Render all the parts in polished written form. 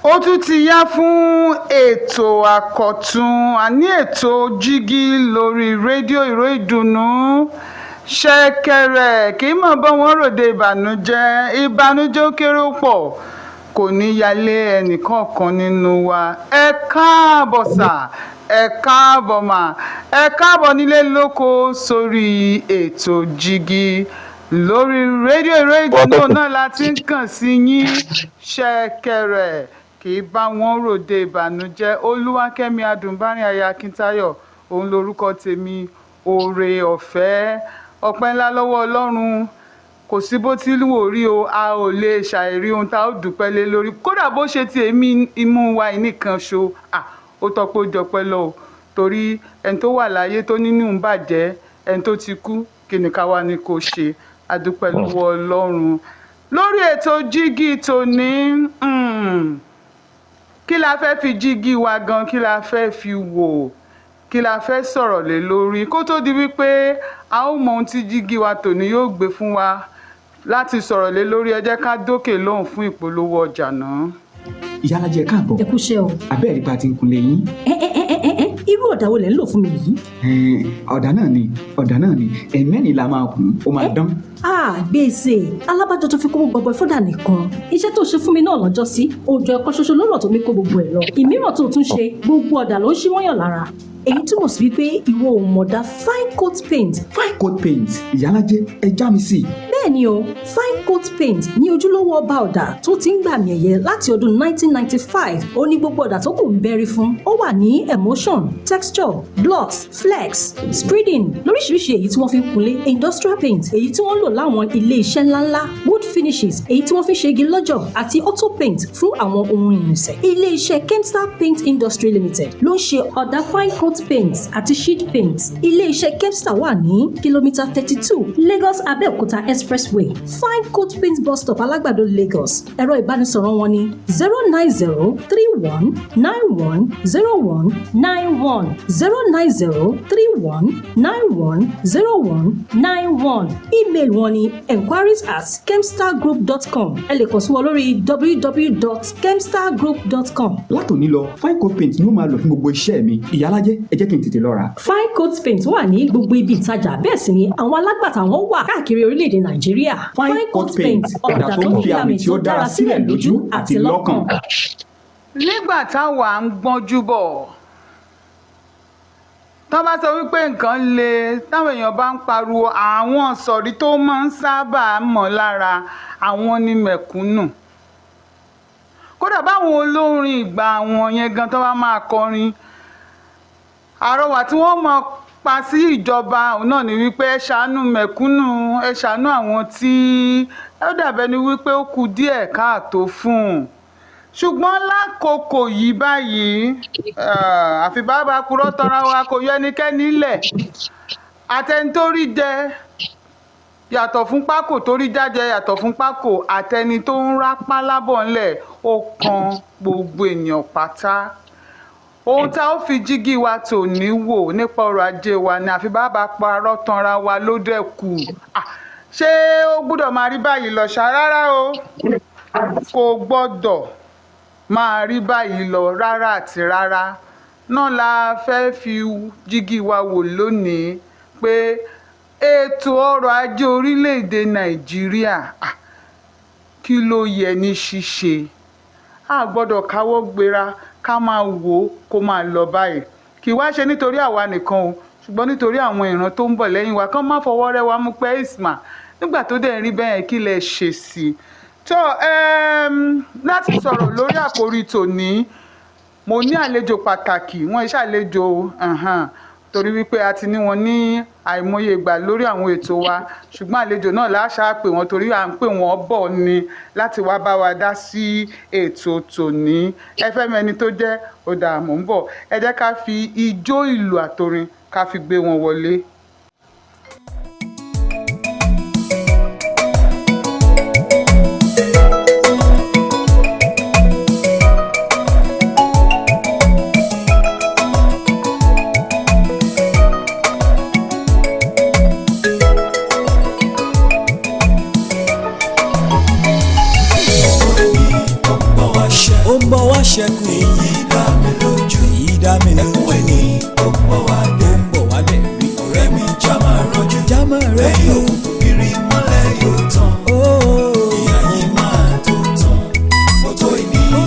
ó tún ti yá fún ètò àkọ́tún àní ètò jígí lórí rédíò ìró ìdùnnú ṣẹ̀kẹ̀rẹ̀ kì í mọ̀ bọ́ wọn ròde ìbànújẹ́ ó kéré ó pọ̀ kò ní yálé ẹnìkọ̀ọ̀kan nínú wa ẹ káàbọ̀ sà ẹ káàbọ̀ mà ẹ káàbọ̀ nílé lóko sórí ètò jígí lórí rédíò ìró ìdùnnú náà la ti ń kàn sí yín ṣẹ̀kẹ̀rẹ̀ kì í bá wọn ròde ìbànújẹ́ olúwakẹ́mi adùnbárin aya akíntayọ̀ òun lorúkọ tèmi oore ọ̀fẹ́ ọpẹ́ ńlá lọ́wọ́ ọlọ́run kò sí bó ti wò rí o a ò lè ṣàìrí ohun tá a ó dúpẹ́ lé lórí kódà bó ṣe ti èmi imú wa nìkan ṣo ó tọ́pọ̀ jọpẹ́ lọ o torí ẹni tó wà láyé tó nínú ń bàjẹ́ ẹni tó ti kú kí ni ká wá ní kó ṣe a dúpẹ́ lọ́wọ́ ọlọ́run lórí ètò jígí tòní kí la fẹ́ fi jígí wa gan kí la fẹ́ fi wò kí la fẹ́ sọ̀rọ̀ lé lórí kó tó di wípé a ó mọ ohun tí jígí wa tòní yóò gbé fún wa láti sọ̀rọ̀ lé lórí ẹ jẹ́ ká dókè lóhùn fún ìpolówó ọjà náà. Ìyálàjẹ káàbọ̀. Ẹ kúṣẹ́ o. Abẹ́ẹ̀rí pa ti ń kunlé yín. Irú ọ̀dà wo lẹ̀ ń lò fún mi yìí? Ọ̀dà náà ni ẹ̀mẹ́rin la máa kùn ó máa dán. Gbèsè alábàjọ tó fi kó gbogbo ẹ̀fọ́dà nìkan iṣẹ́ tó ṣe fún mi náà lọ́jọ́ sí òòjọ́ ẹ̀kọ́ ṣoṣo lọ́rọ̀ tó mi kó gbogbo ẹ̀ lọ ìmíràn tó tún ṣe gbogbo ọ̀dà ló ń ṣí mọ́yàn lára èyí túmọ̀ sí wípé ìwọ ò mọ̀dá fine coat paint. Fine coat paint Ìyálàjẹ ẹ já mi sí. Bẹ́ẹ̀ ni o fine coat paint ní ojúlówó ọba ọ̀dà tó ti ń gbàmì ẹ̀yẹ láti ọdún 1995 ó ní gbogbo ọ̀dà tó kù ń bẹ́rí fún ó wà ní emulsion texture gloss flex spreading lóríṣiríṣi èyí tí wọ́n fi ń kunlé industrial paint èyí tí wọ́n lò láwọn ilé iṣẹ́ ńláńlá wood finishes èyí tí wọ́n fi ń ṣe igi lọ́jọ̀ àti auto paint fún àwọn ohun ìrìnsẹ̀ ilé iṣẹ́ Kemstar Paint Industry Limited ló ń ṣe ọ̀dà fine coat paint àti sheet paint ilé iṣẹ́ Kemstar wà ní kìlómítà 32 Lagos Abẹ́òkúta expressway fine coat paint bus stop Alágbàdo Lagos ẹ̀rọ ìbánisọ̀rọ̀ wọn ní 09031910191 09031910191 email wọn ní enquiries@kemstargroup.com ẹ lè kàn sí wọn lórí www.kemstargroup.com. Látòní lọ fine coat paint ni ó máa lò fún gbogbo iṣẹ́ mi Ìyálàjẹ ẹ jẹ́ kí n tètè lọ rà. fine coat paint wà ní gbogbo ibi ìtajà bẹ́ẹ̀ sì ni àwọn alágbàtà wọn wà káàkiri orílẹ̀-èdè Nàìjíríà. Fine coat paint ọ̀dà tó ń fi àmì tí ó dára sílẹ̀ lójú àti lọ́kàn. nígbà táwa ń gbọ́njú bọ̀ tó bá sọ wípé nǹkan le táwọn èèyàn bá ń pariwo àwọn sọ̀rí tó máa ń sábà mọ̀ lára àwọn ní mẹ̀kúnnù kódà báwọn olórin ìgbà àwọn yẹn gan tó bá máa kọrin àrọwà tí wọ́n mọ̀ pa sí ìjọba òun náà ni wípé ẹ ṣàánú mẹ̀kúnnù ẹ ṣàánú àwọn tí ó dàbẹ́ ni wípé ó kù díẹ̀ káàtó fún un ṣùgbọ́n lákòókò yìí báyìí àfi bàbá purọ́ tọ́ra wa kò yọ ẹnikẹ́ni lẹ̀ àtẹni tó rí jẹ yàtọ̀ fún pákó tó rí jájẹ yàtọ̀ fún pákó àtẹni tó ń rápá lábọ̀ ńlẹ̀ ó kan gbogbo ènìyàn pátá ohun tá ó fi jígí wa tòní wò nípa ọrọ̀ ajé wa ni àfi bàbá parọ́ tanra wa ló dẹ́kù ṣé ó gbọ́dọ̀ máa rí báyìí lọ ṣá rárá o kò gbọ́dọ̀ máa rí báyìí lọ rárá àti rárá náà la fẹ́ fi jígí wa wò lónìí pé ètò ọrọ̀ ajé orílẹ̀-èdè Nàìjíríà kí ló yẹ ní ṣíṣe a gbọ́dọ̀ káwọ́ gbéra ká máa wò ó kó máa lọ báyìí kì í wá ṣe nítorí àwa nìkan o ṣùgbọ́n nítorí àwọn ìran tó ń bọ̀ lẹ́yìn wa kán má fọwọ́ rẹ́ wa mú pé isma nígbà tó dẹ̀ rí bẹ́ẹ̀ kí lẹ ṣe sí i tó láti sọ̀rọ̀ lórí àkòrí tòní mo ní àlejò pàtàkì wọn iṣẹ́ àlejò torí wípé a ti ní wọn ní àìmọye ìgbà lórí àwọn ètò wa ṣùgbọ́n àlejò náà láṣà pè wọ́n torí à ń pè wọ́n bọ̀ ni láti wá bá wa dá sí ètò tòní ẹ fẹ́ mẹ́ni tó jẹ́ ó dà mò ń bọ̀ ẹ jẹ́ ká fi ijó ìlù àtorin ká fi gbé wọn wọlé. bọ̀ wá ṣẹ́kù. èyí dá mi lójú. èyí dá mi lójú. ẹkún ẹni ó ń bọ̀ wá dé. ó ń bọ̀ wá dé rí. ọ̀rẹ́ mi já máa rọ́jú. já máa rọ́jú. lẹ́yìn òkùnkùn kiri mọ́lẹ̀ yóò tán. ìyà yìí máa tó tán. ó tó ìní ó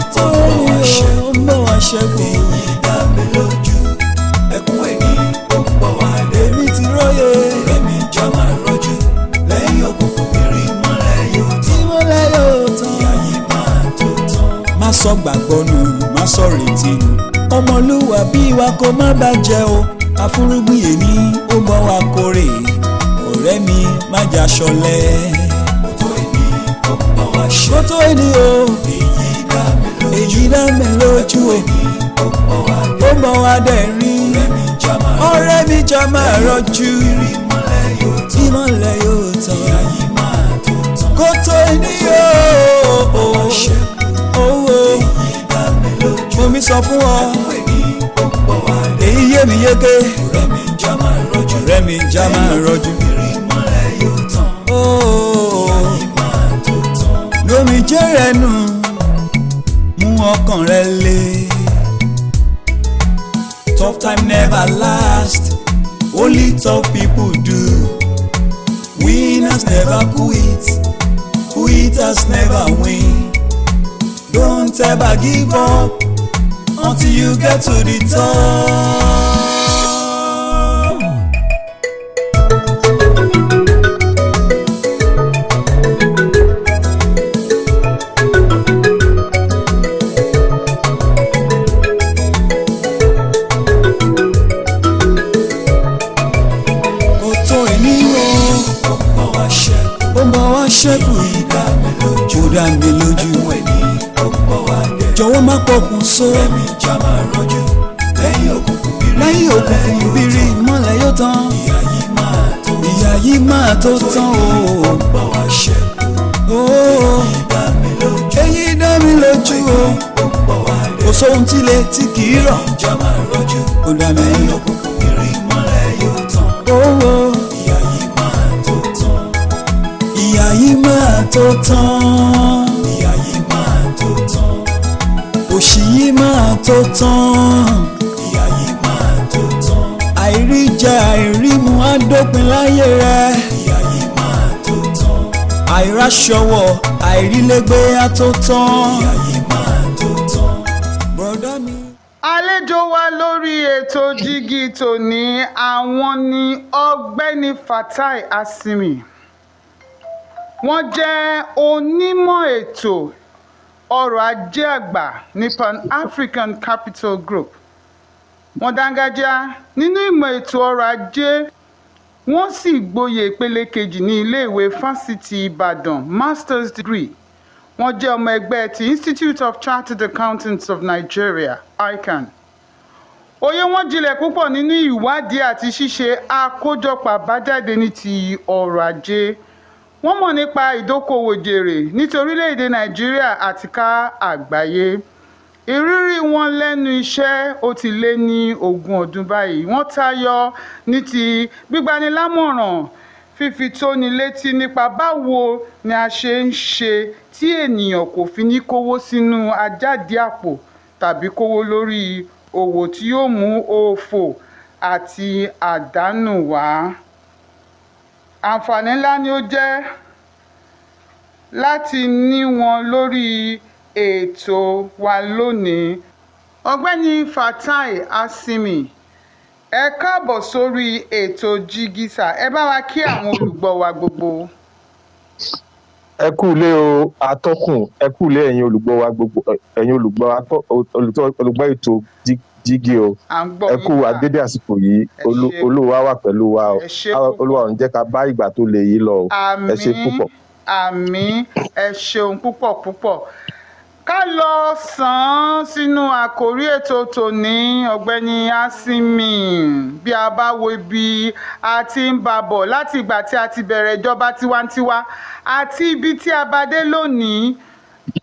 ń bọ̀ wá ṣẹ́kù. èyí dá mi lójú. ẹkún ẹni ó ń bọ̀ wá dé. èmi ti róye. ọ̀rẹ́ mi já máa rọ́jú. lẹ́yìn òkùnkùn kiri mọ́lẹ̀ yóò tán. tí mọ́lẹ̀ yóò tán. ìyà yìí máa tó tán. má sọ gbàgbọ́ nù, má sọ retí nù. ọmọlúwàbí wa kó má bàjẹ́ o. àfúrúgbìn èmi ó bọ́ wa kórè. ọ̀rẹ́ mi má jà ṣọ̀lẹ. ó tó èmi ó bọ́ wa ṣe. ó tó èmi o. èyí dá mi lójú o. ó bọ́ wa dẹ̀ rí. ọ̀rẹ́ mi já máa rọ́jú. tí mọ́lẹ̀ yóò tán. kó tó èmi o. omi sọ fún ọ. èyí yé mi yéké. ọ̀rẹ́ mi já máa rọ́jú. ọ̀rẹ́ mi já máa rọ́jú. lómi jẹ́ rẹ̀ nù. mú ọkàn rẹ le. tough time never last. only tough people do. winners never quit. quitters never win. Don't ever give up until you get to the top. Kòtò ènìyàn ó bọ̀ wá ṣẹ́kù. Ó dá mi lójú. Jọ̀wọ́ má pọkùn so. lẹ́yìn òkùnkùn bírí mọ́lẹ̀ yóò tán. ìyà yìí máa tó tán o. èyí dá mi lójú o. kò sóhun tí le tí kì í rọ̀. ó dá mi lójú. ìyà yìí máa tó tán. òṣì yìí máa tó tán. ìyà yìí máa tó tán. àìrí jẹ àìrí mu á dópin láyé rẹ. ìyà yìí máa tó tán. àìráṣọwọ̀ àìrílégbé á tó tán. ìyà yìí máa tó tán. bọ̀dá mi. àlejò wa lórí ètò Jígí tòní àwọn ni ọ̀gbẹ́ni Fatai Asimi. wọ́n jẹ́ onímọ̀ ètò ọrọ̀ ajé àgbà ní Pan-African Capital Group. wọ́n dángájá nínú ìmọ̀ ètò ọrọ̀ ajé wọ́n sì gboyè ìpele kejì ní iléèwé fásitì Ìbàdàn Master's Degree. wọ́n jẹ́ ọmọ ẹgbẹ́ ti Institute of Chartered Accountants of Nigeria ICAN. òye wọn jinlẹ̀ púpọ̀ nínú ìwádìí àti ṣíṣe àkójọpọ̀ àbájáde ní ti ọrọ̀ ajé. wọ́n mọ̀ nípa ìdókòwò jèrè nítorí orílẹ̀-èdè Nàìjíríà àti ká àgbáyé. ìrírí wọn lẹ́nu iṣẹ́ ó ti lé ní 20 ọdún báyìí. wọ́n tayọ ní ti gbígbanilámọ̀ràn, fífi tóni létí nípa báwo ni a ṣe ń ṣe tí ènìyàn kò fi ní kówó sínú àjàdí àpò tàbí kówó lórí òwò tí yóò mú òfò àti àdánù wá. àǹfààní ńlá ni ó jẹ́ láti ní wọn lórí ètò wa lónìí. ọ̀gbẹ́ni Fatai Asimi, ẹ káàbọ̀ sórí ètò Jígí sà. ẹ bá wa kí àwọn olùgbọ́ wa gbogbo. ẹ kú ilé o atọ́kùn, ẹ kú ilé ẹ̀yin olùgbọ́ wa gbogbo, ẹ̀yin olùgbọ́ ètò Jígí o. ẹ kú adédé àsìkò yìí. Olúwa wà pẹ̀lú wa o. Olúwa ò ní jẹ́ ká bá ìgbà tó le yìí lọ o. ẹ ṣe púpọ̀. àmín. ẹ ṣeun púpọ̀ púpọ̀. ká lọ sàn án sínú àkòrí ètò tòní. ọ̀gbẹ́ni Asimi, bí a bá wo ibi a ti ń bá bọ̀ láti ìgbà tí a ti bẹ̀rẹ̀ ìjọba tiwantiwa àti ibi tí a bá dé lónìí,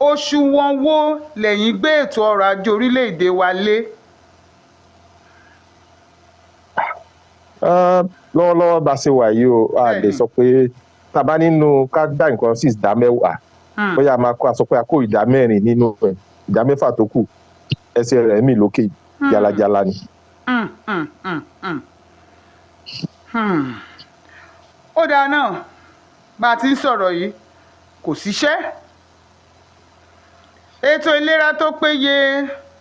òṣùwọ̀n wo lẹ́yìn gbé ètò ọrọ̀ ajé orílẹ̀-èdè wa lé? lọ́wọ́lọ́wọ́ bá ṣe wà yìí o, a lè sọ pé tá a bá nínú ká dá nǹkan sí ìdá mẹ́wàá, bóyá máa kó aṣọ pé a kó ìdá mẹ́rin nínú ẹ̀ ìdá mẹ́fà tó kù ẹsẹ̀ rẹ̀ mì lókè jalajala ni. Ó dáa náà bá a ti ń sọ̀rọ̀ yìí kò síṣẹ́ ètò ìlera tó péye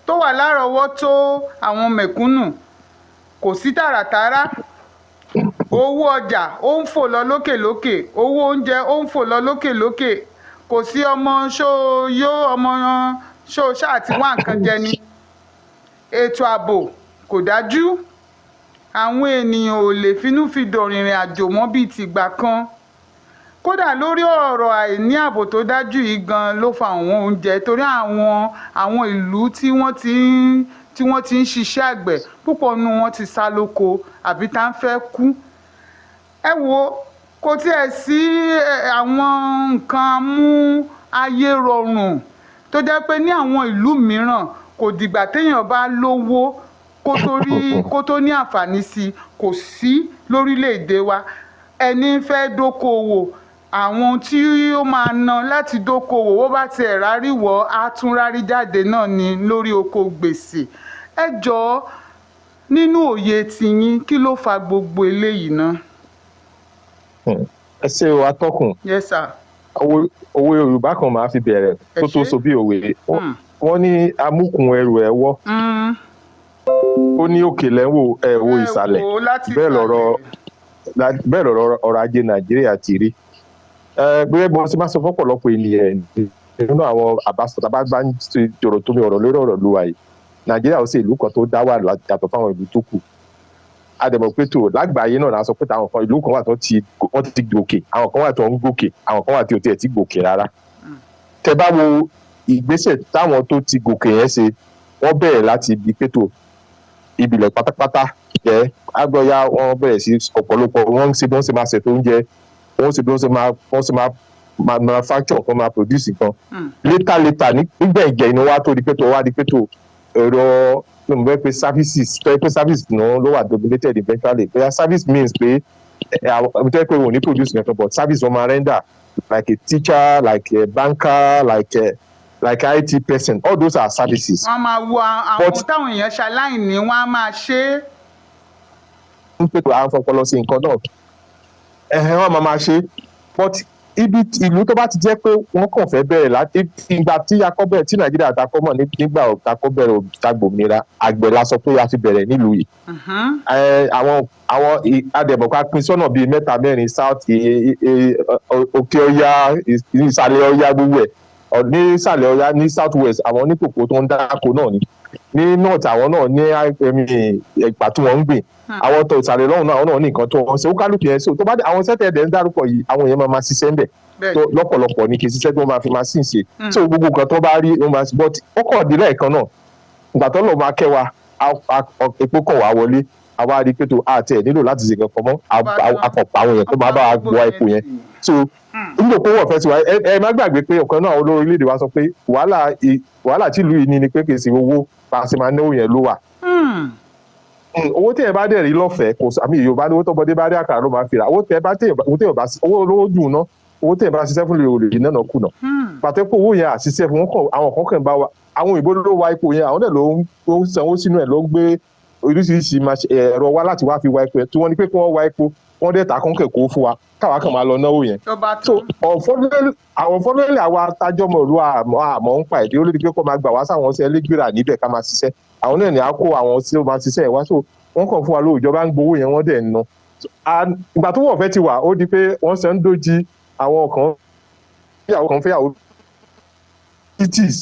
tó wà lárọ̀ọ́wọ́tó àwọn mẹ̀kúnnù kò sí tààràtàrà owó ọjà ó ń fò lọ lókèlókè owó oúnjẹ ó ń fò lọ lókèlókè kò sí ọmọ ṣóyó ọmọ ṣó ṣáà tí wá nǹkan jẹ ni ètò ààbò kò dájú àwọn ènìyàn ò lè finúfidọ̀ rìnrìn àjò mọ́ bíi tìgbà kan kódà lórí ọ̀rọ̀ àìní ààbò tó dájú yìí gan ló fa àwọn oúnjẹ torí àwọn ìlú tí wọ́n ti ń ṣiṣẹ́ àgbẹ̀ púpọ̀ nínú wọn ti sá lóko àbí tá ń fẹ́ kú. Ẹ wo kò tiẹ̀ sí àwọn nǹkan amú ayé rọrùn tó jẹ́ pé ní àwọn ìlú mìíràn kò dìgbà téèyàn bá lówó kó tó ní àǹfààní sí i kò sí lórílẹ̀‐èdè wa ẹni fẹ́ dókòwò àwọn tí ó máa ná láti dókòwò ó bá tiẹ̀ rárí wọ̀ á tún rárí jáde náà ní lórí oko gbèsè. Ẹ jọ̀ọ́ nínú òye tiyín kí ló fa gbogbo eléyìí náà. Ẹ ṣe o atọ́kùn. Yes sir. Òwe Yorùbá kan máa fi bẹ̀rẹ̀ tó tó so bí òwe wọ́n ní amúkùn ẹrù ẹ̀ wọ́ ó ní òkè lẹ́wọ̀ ẹ̀ wo ìsàlẹ̀ bẹ́ẹ̀ lọ̀rọ̀ ọrọ̀ ajé Nàìjíríà ti rí. Gbé bọ́ sí máa sọ fọ́pọ̀lọpọ̀ ènìyàn nínú àwọn àbáṣọ bá ń ṣe jọ̀rọ̀ tó mi ọ̀rọ̀ lórí ọ̀rọ̀ ló wà yìí Nàìjíríà ó sì ìlú kan tó dá wà yàtọ̀ fáwọn ìlú tó kù. Àdèmọ̀ pé tó lágbàáyé náà la sọ pé àwọn kan ìlú kan wà tó ti gòkè àwọn kan wà tó ń gòkè àwọn kan wà tí ò tiẹ̀ ti gòkè rárá. Tẹ́ bá wo ìgbésẹ̀ táwọn tó ti gòkè yẹn ṣe wọ́n bẹ̀rẹ̀ láti ibi pé tó ìbílẹ̀ pátápátá jẹ́ agbọ́yá wọ́n bẹ̀rẹ̀ sí ọ̀pọ̀lọpọ̀ wọ́n ṣe bí wọ́n ṣe máa ṣètò oúnjẹ wọ́n ṣe bí wọ́n ṣe máa manufacture kan máa produce nǹkan. Later nígbẹ̀gbẹ̀ ni wọ́n á tó di pé tó wá di pé tó ẹ̀rọ mo fẹ́ pe services náà ló wà dominated eventually pé service means pé mo tẹ́ pé wọn ò ní produce nǹkan but service wọn máa render like a teacher like a banker like IT person all those are services. wọ́n máa wo àwọn táwọn èèyàn ṣaláìní wọ́n á máa ṣe é. ń pè tó àwọn fọpọlọ sí nǹkan náà wọ́n máa ṣe but ibi ìlú tó bá ti jẹ́ pé wọ́n kàn fẹ́ bẹ̀rẹ̀ láti ìgbà tí akọ́bẹ̀rẹ̀ tí Nàìjíríà takọ́ mọ̀ nígbà takọ́bẹ̀rẹ̀ òtàgbòmìnira àgbẹ̀ la sọ pé a fi bẹ̀rẹ̀ nílùú yìí. àwọn adẹ̀bọ̀ká pín sọ́nà bíi mẹ́ta mẹ́rin south òkè ọya ìsàlẹ̀ ọya gbogbo ẹ̀ ní ìsàlẹ̀ ọya ní south west àwọn oníkòkò tó ń dáko náà ní north àwọn náà ní ẹ̀pà tí wọ́n ń gbìn àwọn tó ìsàlẹ̀ lọ́hùn náà àwọn náà ní nǹkan tó wọ́n ṣe ó kálukú yẹn so tó bá àwọn sẹ́tẹ̀ẹ̀dẹ̀ ń dárúkọ yìí àwọn èèyàn máa ṣiṣẹ́ ń bẹ̀ tó lọ́pọ̀lọpọ̀ ní kì í ṣiṣẹ́ tó máa fi máa sì ń ṣe so gbogbo nǹkan tó bá rí wọ́n máa ṣe but ó kọ̀ dé lẹ́ẹ̀kan náà ìgbà tó lọ́ọ́ máa kẹ́ wa epo kọ̀ wá wọlé àwa rí pé tó àti ẹ̀ nílò láti ṣe nǹkan mọ́ àkọ́pọ̀ àwọn èèyàn tó máa bá wa gbọ́ epo yẹn so nígbà pé wọ́n fẹ́ sí wa ẹ má gbàgbé pé ọ̀kan náà olórí orílẹ̀-èdè wa sọ pé wàhálà tí ìlú yìí ní ni pé kì í ṣe owó bá a ṣe máa náwó yẹn ló wà. Owó tẹ̀ bá dẹ̀ rí lọ́fẹ̀ẹ́ kò àmì Yorùbá ní owó tọ́mọdé bá rí àkàrà ló máa fi rà owó tẹ̀ bá owó olówó dùn ná owó tẹ̀ bá ṣiṣẹ́ fún lè olè yìí náà kùnà. pàtẹ́ pé owó yẹn àṣìṣe fún àwọn kan kàn bá wa àwọn òyìnbó ló wa epo yẹn àwọn dẹ̀ ló ń sanwó sínú ẹ̀ ló ń gbé oríṣiríṣi ẹ̀rọ wá láti wá fi wa epo yẹn tí wọ́n ní pé kí wọ́n wa epo wọ́n dẹ̀ ta kọ́ńkẹ̀ kó fún wa káwa kàn máa lọ náwó yẹn. so unfortunately àwa tájọ́mọ̀ ìlú àmọ́ ń pa ìdí ó lè di pé kó máa gbà wá sáwọn ṣe ẹlẹ́gbẹ̀rà níbẹ̀ ká máa ṣiṣẹ́ àwọn náà ní á kó àwọn tí ó máa ṣiṣẹ́ yẹn wá so wọ́n kàn fún wa lówó ìjọba ń gbowó yẹn wọ́n dẹ̀ ń ná. ìgbà tó wọ̀ fẹ́ ti wà ó di pé wọ́n ṣe ń dójì àwọn kan fẹ́yàwó cities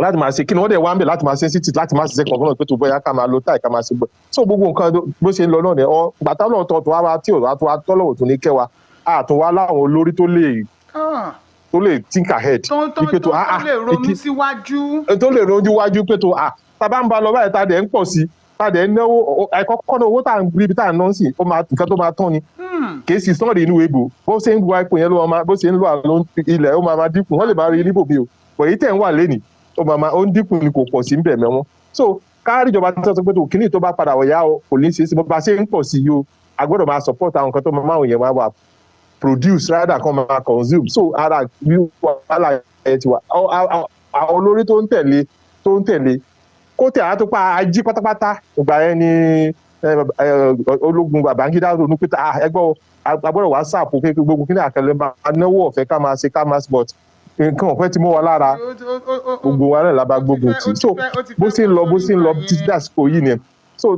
láti máa ṣe kí ni wọ́n dẹ̀ wá ń bẹ̀ láti máa ṣe cities láti máa ṣiṣẹ́ kankan náà pé tó bóyá ká máa lo táì ká máa ṣe gbọ́ so gbogbo nǹkan bó ṣe ń lọ náà ni gbàtà náà tọ́ tó wá tí ò wá tó wá tọ́lọ́wọ́ tó ní kẹwàá àtún wá láwọn olórí tó lè think ahead. tó lè ronú síwájú. tó lè ronú wájú pé tó tá a bá ń ba lọ báyìí tá a dẹ̀ ń pọ̀ sí tá a dẹ̀ ń náwó àìkọ́kọ́ náà owó tá à ń rí ibi tá à ń ná sí nǹkan tó máa tán ni. kèésì sọ́ọ̀rì inú egbò bó ṣe ń wá ipò yẹn bó ṣe ń lo àlọ́ ilẹ̀ ó máa dínkù wọ́n lè máa rí níbò mi o pọ̀ èyí tẹ̀ ń wà lẹ́nìí ó ń dínkù ni kò pọ̀ sí ń bẹ̀ mẹ́wọ́n so káàrí ìjọba tó sọ pé tó kíní tó bá padà wọ̀yá o kò ní ṣe é sí bó bá ṣe ń pọ̀ sí yìí o a gbọ́dọ̀ máa support àwọn nǹkan tó máa ń yẹn wá produce rather kan máa consume so ara wàhálà ẹ̀ ti wà àwọn olórí tó ń tẹ̀lé kó tẹ̀ á tó pa ají pátápátá ìgbà yẹn ni ológun Babangida ronú pé ẹgbọ́ agbọ́dọ̀ wá sáàpù pé gbogbo kí ní àkẹlẹ́ máa náwó ọ̀fẹ́ ká máa ṣe ká máa but nǹkan ọ̀fẹ́ ti mọ́ wa lára gbogbo wa náà la bá gbógun tì so bó ṣe ń lọ títí dàsìkò yìí ni so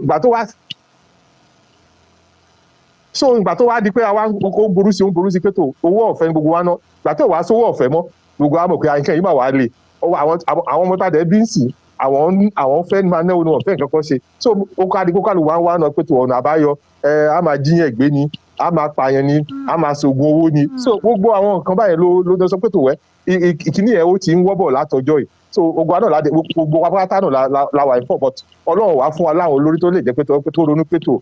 ìgbà tó wá di pé àwa ó burú sí pé tó owó ọ̀fẹ́ ní gbogbo wa náà ìgbà tó wá sówó ọ̀fẹ́ mọ́ gbogbo wa mọ̀ pé àyíká yìí mà wá lè àwọn ọmọ tàdé bí ń sìn àwọn fẹ́ máa náwó ní ọ̀fẹ́ nǹkan kan ṣe so ó ká di kókàlù wá náà pé tó ọ̀nà àbáyọ a máa jíyàn gbé ni a máa pààyàn ni a máa ṣògùn owó ni so gbogbo àwọn nǹkan báyẹn ló sọ pé tó wẹ́ ìkíní yẹn ó ti ń wọ́bọ̀ látọjọ́ yìí so ogun náà láti gbogbo apáta náà la wà fún but Ọlọ́run wá fún wa láwọn olórí tó lè jẹ́ pé tó ronú pé tó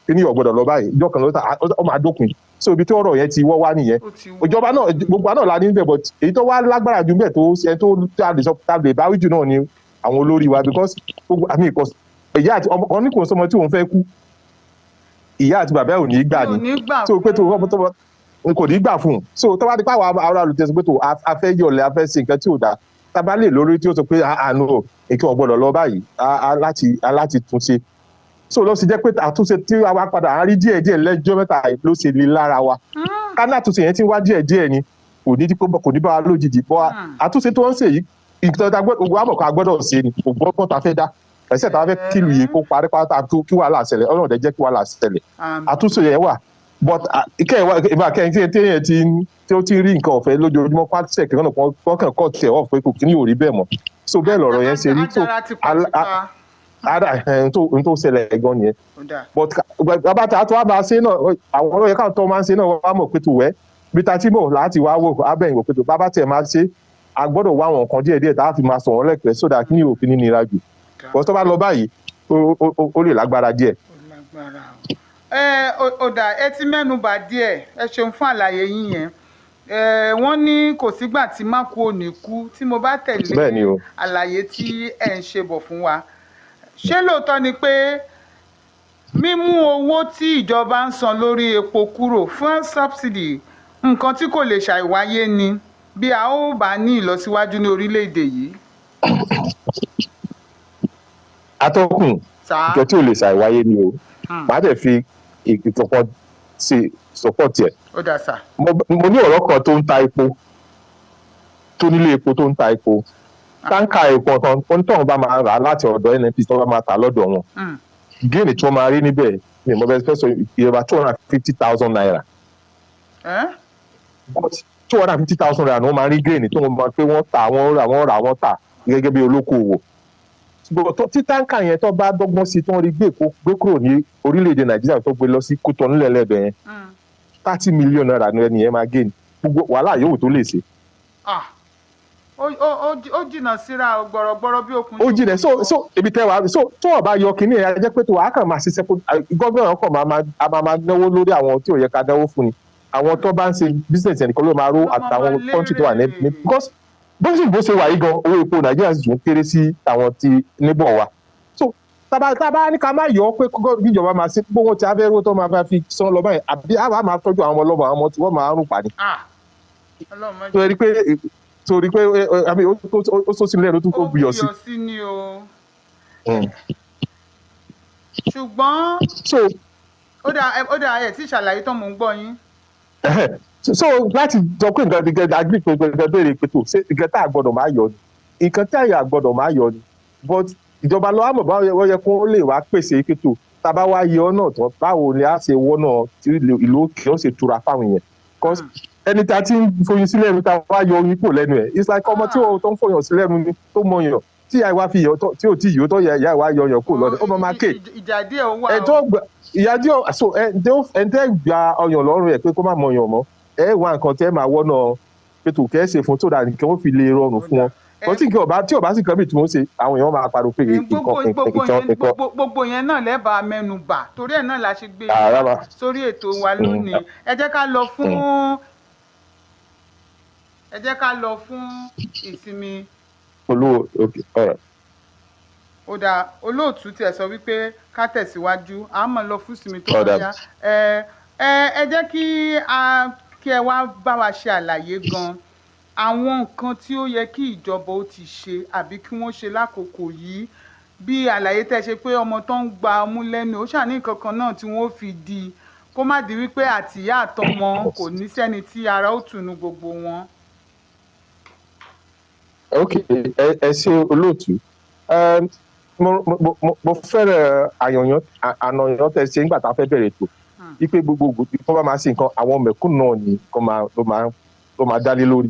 kíní ọ̀gbọ́dọ̀ lọ báyìí ìjọ kan lọ́ta ó máa dópin so ibi tí ọ̀rọ̀ yẹn ti wọ́ wá nìyẹn ìjọba náà gbogbo náà la ní bẹ̀ but èyí tó wá lágbára jù bẹ́ẹ̀ tó tàbí báwí jù náà ni àwọn olórí wa because gbogbo ìyá àti ọmọ ní kò sọmọ tí òun fẹ́ kú ìyá àti bàbá ò ní gbà ní so pé tó kò ní gbà fún un so tó bá di pàwọn ará olùtẹ̀sí pé tó a fẹ́ yọ̀lẹ̀ a fẹ́ ṣe nǹkan tí ò dáa tábà lè lórí tí ó sọ pé àánú èké ọ̀gbọ́dọ̀ lọ báyìí aláti tún ṣe so lọ sí jẹ́ pé àtúnṣe tí a padà á rí díẹ̀díẹ̀ lẹ́jọ́ mẹ́ta ló ṣe lè lára wa ká ní àtúnṣe yẹn ti wá díẹ̀díẹ̀ ni kò ní bá wa lójijì bọ́ àtúnṣe tó ń ṣe yìí ìtọ́jà gbogbo àmọ̀kọ́ agbọ́dọ̀ ṣe ni ògbọ́n ta fẹ́ dá ẹ̀sẹ̀ tá a fẹ́ kílù yìí kó parí pátá kí wàhálà ṣẹlẹ̀ Ọlọ́run dẹ̀ jẹ́ kí wàhálà ṣẹlẹ̀ àtúnṣe yẹn wà but kẹ́yìn tí ó ti rí nǹkan ọ̀fẹ́ lójoojúmọ́ pàṣẹ kẹ́kọ̀ọ́ kọ́kàn kọ́ tiẹ̀ ọ̀fẹ́ kò kí ní òrí bẹ́ẹ̀ mọ́ so bẹ́ẹ̀ lọ̀rọ̀ yẹn ṣe rí n tó ṣẹlẹ̀ gan nìyẹn but bàbá tí a tó wá máa ṣe náà àwọn ọlọ́yẹ káwọn tó máa ń ṣe náà wọ́n á mọ̀ pé tó wẹ́ bí ta tí mò láti wá wò abẹ́yìn wò pé tó bàbá tiẹ̀ máa ṣe a gbọ́dọ̀ wá àwọn nǹkan díẹ̀díẹ̀ tá a fi máa sọ wọ́n lẹ́pẹ́ sódà kí ní òfin ní nira jù but tó bá lọ báyìí ó lè lágbára díẹ̀. ọ̀dà ẹ ti mẹ́nubà díẹ̀ ẹ ṣeun fún àlàyé yín yẹn wọ́n ní kò sígbà tí mákù ò ní kú tí mo bá tẹ̀lé àlàyé tí ẹ̀ ń ṣe bọ̀ fún wa ṣé lóòótọ́ ni pé mímú owó tí ìjọba ń san lórí epo kúrò fuel subsidy nǹkan tí kò lè ṣàìwáyé ni bí a ó bá ní ìlọsíwájú ní orílẹ̀-èdè yìí. atọ́kùn ìjọ tí ò lè ṣàìwáyé ni o màá dẹ̀ fi ìtọ́pọ̀ sí support ẹ̀. ó dà sà. mo ní ọ̀rọ̀ kan tó ń ta epo tó nílé epo tó ń ta epo táǹkà epo kan onítọ̀hún bá máa rà láti ọ̀dọ̀ NNP tó bá máa tà lọ́dọ̀ wọn géènì tí wọ́n máa rí níbẹ̀ ni mo fẹ́ sọ ìyẹ̀bà 250,000 naira. 250,000 naira ni wọ́n máa rí géènì tó wọ́n máa pé wọ́n tà wọ́n tà gẹ́gẹ́ bí olókoòwò. tí táǹkà yẹn tó bá dọ́gbọ́n sí tó ń rí gbé kúrò ní orílẹ̀-èdè Nàìjíríà tó gbé lọ sí Kútọ́nù lẹ́lẹ́bẹ̀ yẹn 30 million naira ni ẹni yẹn máa géènì gbogbo wàhálà yòówù tó lè ṣe. ó jìnnà síra gbọ̀rọ̀gbọ̀rọ̀ bí okùn. ó jìnnà so ibi tẹ́ wàá so tó o bá yọ kínní ẹ̀ jẹ́ pé tó wàá kàn máa ṣiṣẹ́ kó gọ́ọ̀mẹ̀ntì ọkọ̀ máa náwó lórí àwọn tí ò yẹ ká náwó fún ni àwọn tó bá ń ṣe business ẹnìkan ló máa ró àtàwọn country tó wà ní because bó ṣe wà yí gan owó epo Nàìjíríà sì tún kéré sí àwọn ti níbọ̀ wa so tábà ní ká má yọ pé ìjọba máa ṣe gbówó tí abẹ́rẹ́ tó máa fi san lọ báyìí àbí àwa máa tọ́jú àwọn ọlọ́mọ àwọn ọmọ tí wọ́n máa rún pa ni. torí pé ó sọ sílẹ̀ ló tún kó buyọ̀ sí. ṣùgbọ́n ó dà ẹ̀ tí ìṣàlàyé tán mò ń gbọ́ yín. so láti jọ pé nǹkan agbègbè béèrè pé tó ṣe nǹkan tá a gbọ́dọ̀ máa yọ ni nǹkan tí àyà gbọ́dọ̀ máa yọ ni but ìjọba lọ́wọ́ àmọ̀ báwo yẹ kó lè wá pèsè pé tó tábà wá yọ náà tán báwo ni a ṣe wọ́ náà tí ìlú òkè ó ṣe tura fáwọn èèyàn because ẹni tá a ti ń foyín sí lẹ́nu tá a wá yọ oyin kò lẹ́nu ẹ̀ it's like ọmọ tí ó tó ń fọyàn sí lẹ́nu ni tó mọ yàn tí ìyá ìwà fi yọ tí ò tí yọ tó yẹ ìyá ìwà yọ yàn kò lọ́dẹ ó máa máa ké ìjà díẹ̀ ó wà ó ìyá díẹ̀ so ẹ̀ńtẹ́ gba ọyàn lọ́rùn ẹ̀ pé kó má mọ yàn mọ́ ẹ wá nǹkan tẹ́ máa wọ́nà pẹ̀tù kẹ́sẹ̀ fún tó dáa nìkan ó fi lè rọrùn fún wọn wọ́n tí ò bá sì kan bí tí wọ́n ṣe àwọn èèyàn máa pariwo pé nǹkan. gbogbo yẹn náà lẹ́bàá mẹ́nu bà torí ẹ̀ náà la ṣe gbé sórí ètò wa lónìí ẹ jẹ́ ká lọ fún ìsinmi. ó dáa olóòtú tiẹ̀ sọ wípé ká tẹ̀síwájú a máa lọ fún ìsinmi tó kọjá ẹ jẹ́ kí ẹ wá bá wa ṣe àlàyé gan àwọn nǹkan tí ó yẹ kí ìjọba ó ti ṣe àbí kí wọ́n ṣe lákòókò yìí bí àlàyé tẹ́ ṣe pé ọmọ tó ń gba ọmú lẹ́nu ó ṣàní nǹkan kan náà tí wọ́n fi di kó má di wípé àtìyá àtọmọ kò ní sẹ́ni tí ara ó tùnú gbogbo wọn. ok ẹ ṣe olóòtú mo fẹ́rẹ̀ àyànyàn tẹ́ ṣe nígbà tá a fẹ́ bẹ̀rẹ̀ ètò wípé gbogbo tó bá máa ṣe nǹkan àwọn mẹ̀kúnnù náà ni ló máa dálé lórí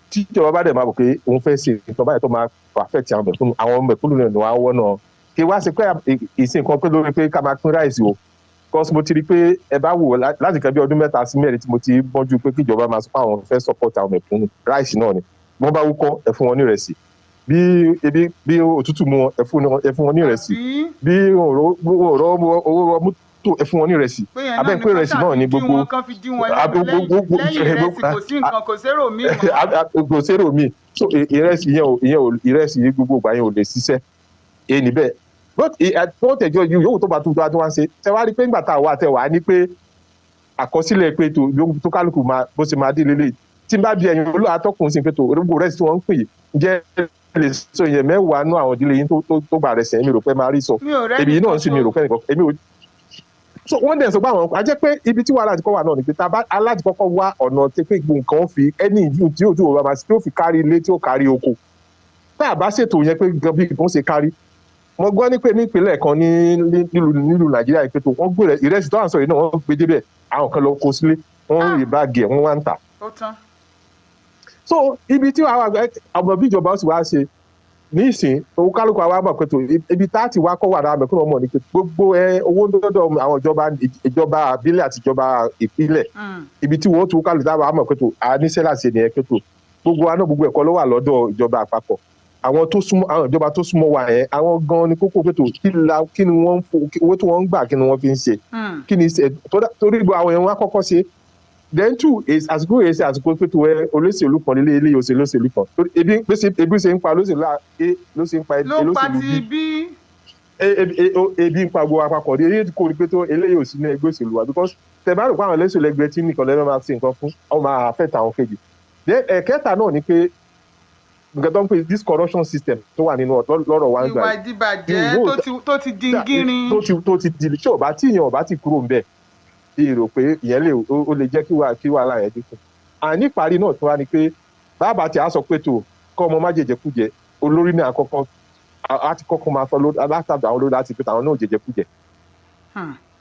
tí ìjọba bá dẹ̀ máa bọ̀ pé òun fẹ́ ṣe nǹkan báyìí tó máa affect àwọn mẹ̀kúnnù náà ni wọ́n á wọ́n náà kí wá sí pé ìsìn kan pé lórí pé ká máa pín ráìsì o because mo ti rí i pé ẹ bá wò láti kan bí ọdún 3 sí 4 tí mo ti mọ́jú pé kí ìjọba máa sọ pé àwọn fẹ́ support àwọn mẹ̀kúnnù ráìsì náà ni wọ́n bá wúkọ́ ẹ fún wọn ní ìrẹsì bí òtútù mú wọn ẹ fún wọn ní ìrẹsì bí òrò owó mọ́tò ẹ fún wọn ní ìrẹsì abẹ́ pé ìrẹsì náà ni gbogbo kò sérò míì so ìrẹsì yẹn gbogbo ìgbà yẹn ò lè ṣiṣẹ́ èyí níbẹ̀ wọ́n tẹ̀jọ́ yòówù tó bá tó wá ń ṣe ṣe wá rí pé ńgbà tá a wà tẹ̀ wá ní pé àkọsílẹ̀ pé tó kálukú bó ṣe máa dé lélẹ̀ tí n bá bí ẹ̀yin olú atọ́kùn sí pé tó orúkọ rẹ̀ tí wọ́n ń pè jẹ́ lè sọ ìyẹn mẹ́wàá nú àwọn ìdílé yín tó gbà rẹ̀ sẹ́yìn mi rò pé máa rí sọ èmi yìí náà sì mi rò pé nìkan èmi ò so wọ́n dẹ̀ sọ pé àwọn ajẹ́ pé ibi tí wàhálà ti kọ́ wà náà ni pé tá a láti kọ́kọ́ wá ọ̀nà tí pé gbogbo nǹkan fi ẹni ìlú tí òjò òwúrọ̀ máa tí ó fi kárí ilé tí ó kárí oko tá a bá ṣètò yẹn pé gan bí nǹkan ṣe kárí mo gbọ́ ní pé nípínlẹ̀ kan nílùú nàìjíríà yìí pé tó wọ́n gbé ìrẹsì tó à ń sọ yìí náà wọ́n gbé débẹ̀ àwọn kan lọ kó sílé wọ́n rí báàgì ẹ̀ wọ́n wá ń tà. so ibi tí àwọn bíjọba ó sì wá ṣe ní ìsìn owó kálukú àwọn àmọ̀ pé tó ibi tá a ti wá kọ́ wà náà mẹ́kúnnà ọmọ ní pé gbogbo owó dọ́dọ̀ àwọn ìjọba àbílẹ̀ àti ìjọba ìpínlẹ̀ ibi tí wọ́n tún kálukú àwọn àmọ̀ pé tó àníṣẹ́ láti ṣe nìyẹn pé tó gbogbo wa náà gbogbo ẹ̀kọ́ ló wà lọ́dọ̀ ìjọba àpapọ̀ àwọn ìjọba tó súnmọ́ wa yẹn àwọn gan ni kókó pé tó kí ni wọ́n owó tí wọ́n ń gbà kí ni wọ́n fi ń ṣe kí ni torí àwọn èèyàn wá kọ́kọ́ ṣe then two is àsìkò yẹn ṣe àsìkò pé tó olóṣèlú kan ilé òṣèlú kan ebi ṣe ń pa olóṣèlú ló ṣe ń pa olóṣèlú bí ebi ń pa gbogbo àpapọ̀ èyí kò rí pé tó eléyìí ò sí ní ẹgbẹ́ òṣèlú wa because tẹ̀bá rò pé àwọn olóṣèlú ẹgbẹ́ tí nìkan lẹ́nu máa ṣe nǹkan fún àwọn máa affect àwọn kejì ẹ̀kẹta náà ni pé nǹkan tó ń pè this corruption system tó wà nínú lọ́rọ̀ wa ń gbà ìwà ìdìbàjẹ́ tó ti di gírin tó ti di tí ìyẹn ò bá ti kúrò ń bẹ̀ èrò pé ìyẹn ó lè jẹ́ kí wàhálà yẹn dínkù àníparí náà tó wá ni pé bàbá tí a sọ pé tó kọ́ ọmọ má jẹjẹkújẹ olórí ní àkọ́kọ́ àti kọ́kọ́ máa sọ látàbí àwọn olórí láti pé àwọn náà jẹjẹkújẹ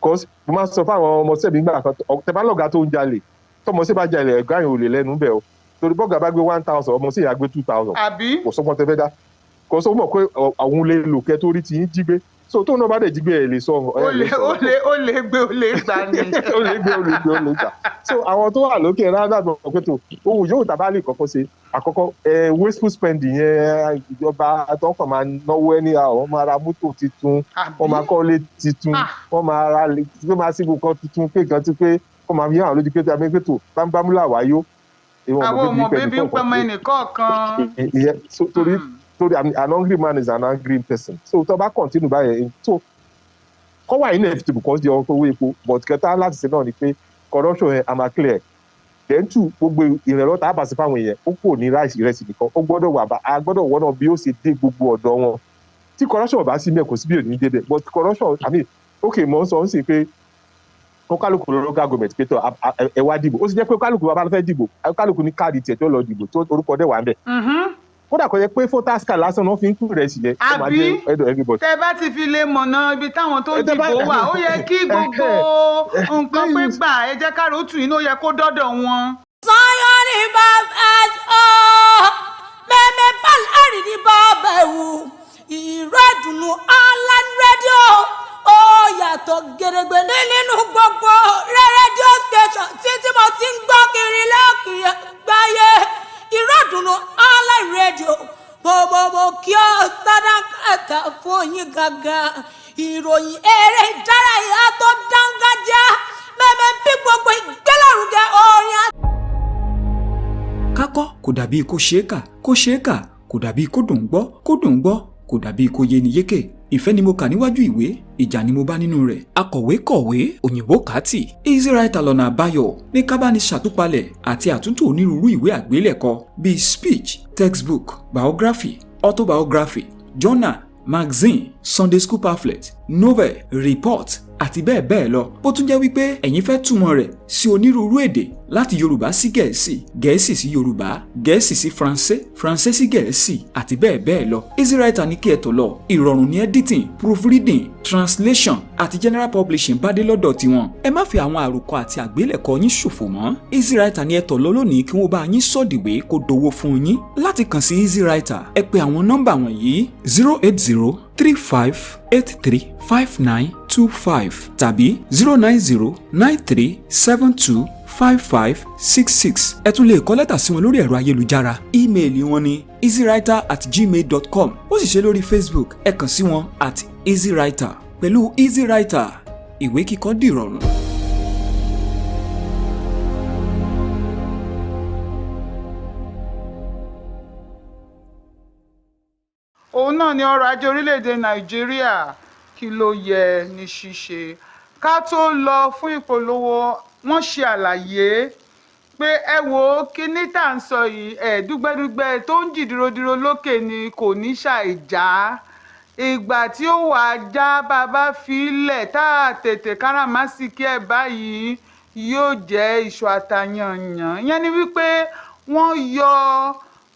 because mo máa sọ fún àwọn ọmọ sẹ́mi nígbà kan tẹ́bálọ́gà tó ń jalè tọmọ sí bá jalè ẹ̀gbá yẹn ò lè lẹ́nu bẹ́ẹ̀ o torí bọ́gà bá gbé 1000 ọmọ sí ìyá gbé 2000 kò sọ́gbọ́n tẹ́fẹ́ dá kò sọ mọ̀ pé àwọn olè lò kẹ́ tó rí ti yín jí gbé so tó náà bá dẹ̀ jí gbé ẹ̀ lè sọ ó lè gbé gbà ní ó lè gbà so àwọn tó wà lókè rárá gbọ́ pé tó ohun yóò tàbá lè kọ́kọ́ ṣe àkọ́kọ́ wasteful spending yẹn ìjọba àtọ́kàn máa náwó ẹni àwọn máa ra mọ́tò tuntun wọ́n máa kọ́lé tuntun wọ́n máa ra lè máa sí gbogbo tuntun pé kan tí pé wọ́n máa fi hàn lójú pé tí a bẹ pé tó bámúlà wáyó àwọn ọmọ bíbí ń pẹmọ ẹnìkọ̀ọ̀kan torí an hungry man is an angry person so tó bá continue báyẹn so kọ́ wà inevitable because di ọkọ̀ owó epo but kẹta láti ṣe náà ni pé corruption yẹn a máa clear then two gbogbo ìrànlọ́wọ́ tá a bá ṣe fáwọn èèyàn ó kò ní ráìsì ìrẹsì nìkan ó gbọ́dọ̀ wà bá a gbọ́dọ̀ wọ́n náà bí ó ṣe dé gbogbo ọ̀dọ̀ wọn tí corruption bá sí mẹ́kọ̀ọ́ síbí òní débẹ̀ but corruption I mean okay mo ń sọ ń sìn pé ó kálukú lọ local government pé tó ẹ wá dìbò ó sì jẹ́ pé kálukú wa bá fẹ́ dìbò kálukú ní káàdì tiẹ̀ tó lọ dìbò tó orúkọ dẹ̀ wà ń bẹ̀ kódà kò yẹ pé voters card lásán wọn fi ń kú rẹ̀ sí yẹn ó máa jẹ́ ẹ̀dọ̀ everybody. tẹ bá ti fi lè mọ̀nà ibi táwọn tó dìbò wà ó yẹ kí gbogbo nǹkan pé gbà ẹ jẹ́ káàró tù yín ó yẹ kó dọ́dọ̀ wọn. sọyọ́ ní bàbá ọ̀ mẹ́mẹ́ bàlá àrí ní bàbá ẹ̀wù ìró ìdùnnú online radio ó yàtọ̀ gẹ́gẹ́ nínú gbogbo rédíò station títí mo ti ń gbọ́ kiri lẹ́kìrì gbáyé ìró ìdùnnú online radio gbogbo kí ó sádàkàtà fún yín gangan ìròyìn eré ìdárayá tó dángájá mẹ́mẹ́ bí gbogbo ìgbélárugẹ orin. kákọ́ kò dàbí kó ṣeé kà kó ṣeé kà kò dàbí kó dùn gbọ́ kó dùn gbọ́ kò dàbí kó yé ni yékè ìfẹ́ ni mo kà níwájú ìwé, ìjà ni mo bá nínú rẹ̀. Akọ̀wé kọ̀wé, òyìnbó kàtì. Easy Writer lọ́nà àbáyọ ní ká bá ní ṣàtúpalẹ̀ àti àtúntò onírúurú ìwé àgbélẹ̀kọ bíi speech, textbook, biography, autobiography, journal, magazine, Sunday school pamphlet, novel, report àti bẹ́ẹ̀ bẹ́ẹ̀ lọ. Bó tún jẹ́ wípé ẹ̀yin fẹ́ túmọ̀ rẹ̀ sí onírúurú èdè láti Yorùbá sí Gẹ̀ẹ́sì, Gẹ̀ẹ́sì sí Yorùbá, Gẹ̀ẹ́sì sí Faransé, Faransé sí Gẹ̀ẹ́sì àti bẹ́ẹ̀ bẹ́ẹ̀ lọ. Easy Writer ní kí ẹ tọ̀ lọ. Ìrọ̀rùn ní editing, proofreading, translation àti general publishing bá dé lọ́dọ̀ tiwọn. Ẹ má fi àwọn àròkọ àti àgbélẹ̀kọ yín ṣòfò mọ́. Easy Writer ní ẹ tọ̀ lọ lónìí kí wọ́n bá yín sọ̀dìwé kó dowó fún yín. Láti kàn sí Easy Writer, ẹ pe àwọn nọ́mbà wọ̀nyí 08035835925 tàbí 09093725566. Ẹ tún lè kọ lẹ́tà sí wọn lórí ẹ̀rọ ayélujára. Ímeèlì wọn ni easywriter@gmail.com. Ó sì ṣe lórí Facebook. Ẹ kàn sí wọn @easywriter. Pẹ̀lú Easy Writer, ìwé kíkọ dìrọ̀rùn. òun náà ni ọrọ̀ ajé orílẹ̀-èdè Nàìjíríà kí ló yẹ ní ṣíṣe. Ká tó lọ fún ìpolówó, wọ́n ṣe àlàyé pé ẹ wo kíní tá à ń sọ yìí dúgbẹ́dúgbẹ́ tó ń jì dúródúró lókè ni kò ní ṣàìjá. Ìgbà tí ó wà já bàbá filẹ̀ tá a tètè káràmásìkí ẹ̀ báyìí yóò jẹ́ iṣu àtàyànyàn. Ìyẹn ni wípé wọ́n yọ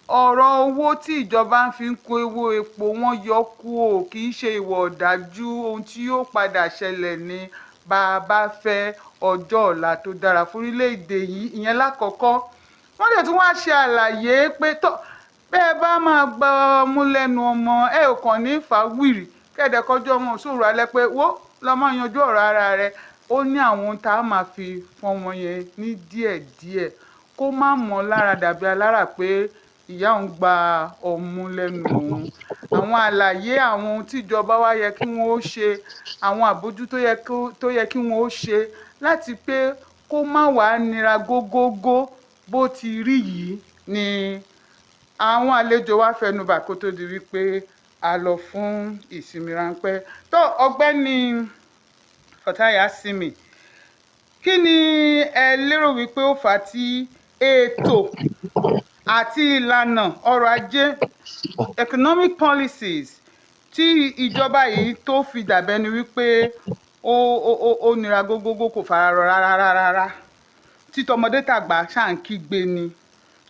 ọ̀rọ̀ owó tí ìjọba fi ń kó owó epo wọ́n yọ kúrò, kì í ṣe ìwà ọ̀dájú. Ohun tí yóò padà ṣẹlẹ̀ ni bá a bá fẹ́ ọjọ́ ọ̀la tó dára fún orílẹ̀-èdè yìí. Ìyẹn lákọ̀ọ́kọ́. Wọ́n dẹ̀ tún wá ṣe àlàyé pé bẹ́ẹ̀ bá máa gba ọmú lẹ́nu ọmọ ẹ ò kàn ní fàwìrì kẹ́ẹ̀dẹ̀kọjọ́ ọmọ òṣòro alẹ́ pé wó lọ́mọ yanjú ọ̀rọ̀ ara rẹ̀. Ó ní àwọn ohun tá a máa fi fún ọmọ yẹn ní díẹ̀díẹ̀ kó má mọ̀ lára dàbí alára pé ìyá òun gba ọmú lẹ́nu òun. Àwọn àlàyé àwọn ohun tíjọba wa yẹ kí wọ́n ó ṣe, àwọn àbójú tó yẹ kí wọ́n ó ṣe láti pé kó má wàá nira gógógó bó ti rí yìí ni àwọn àlejò wa fẹnubà kó tó di wípé a lọ fún ìsinmi ráńpẹ́. Tó Ọ̀gbẹ́ni Fatai Asimi, kí ni ẹ lérò wípé ó fà á tí ètò àti ìlànà ọrọ̀ ajé economic policies tí ìjọba yìí tó fi dàbẹ́ni wípé ó nira gógógó kò fara rọ rárá tí tọmọdé tàgbà ṣáà ń kígbe ni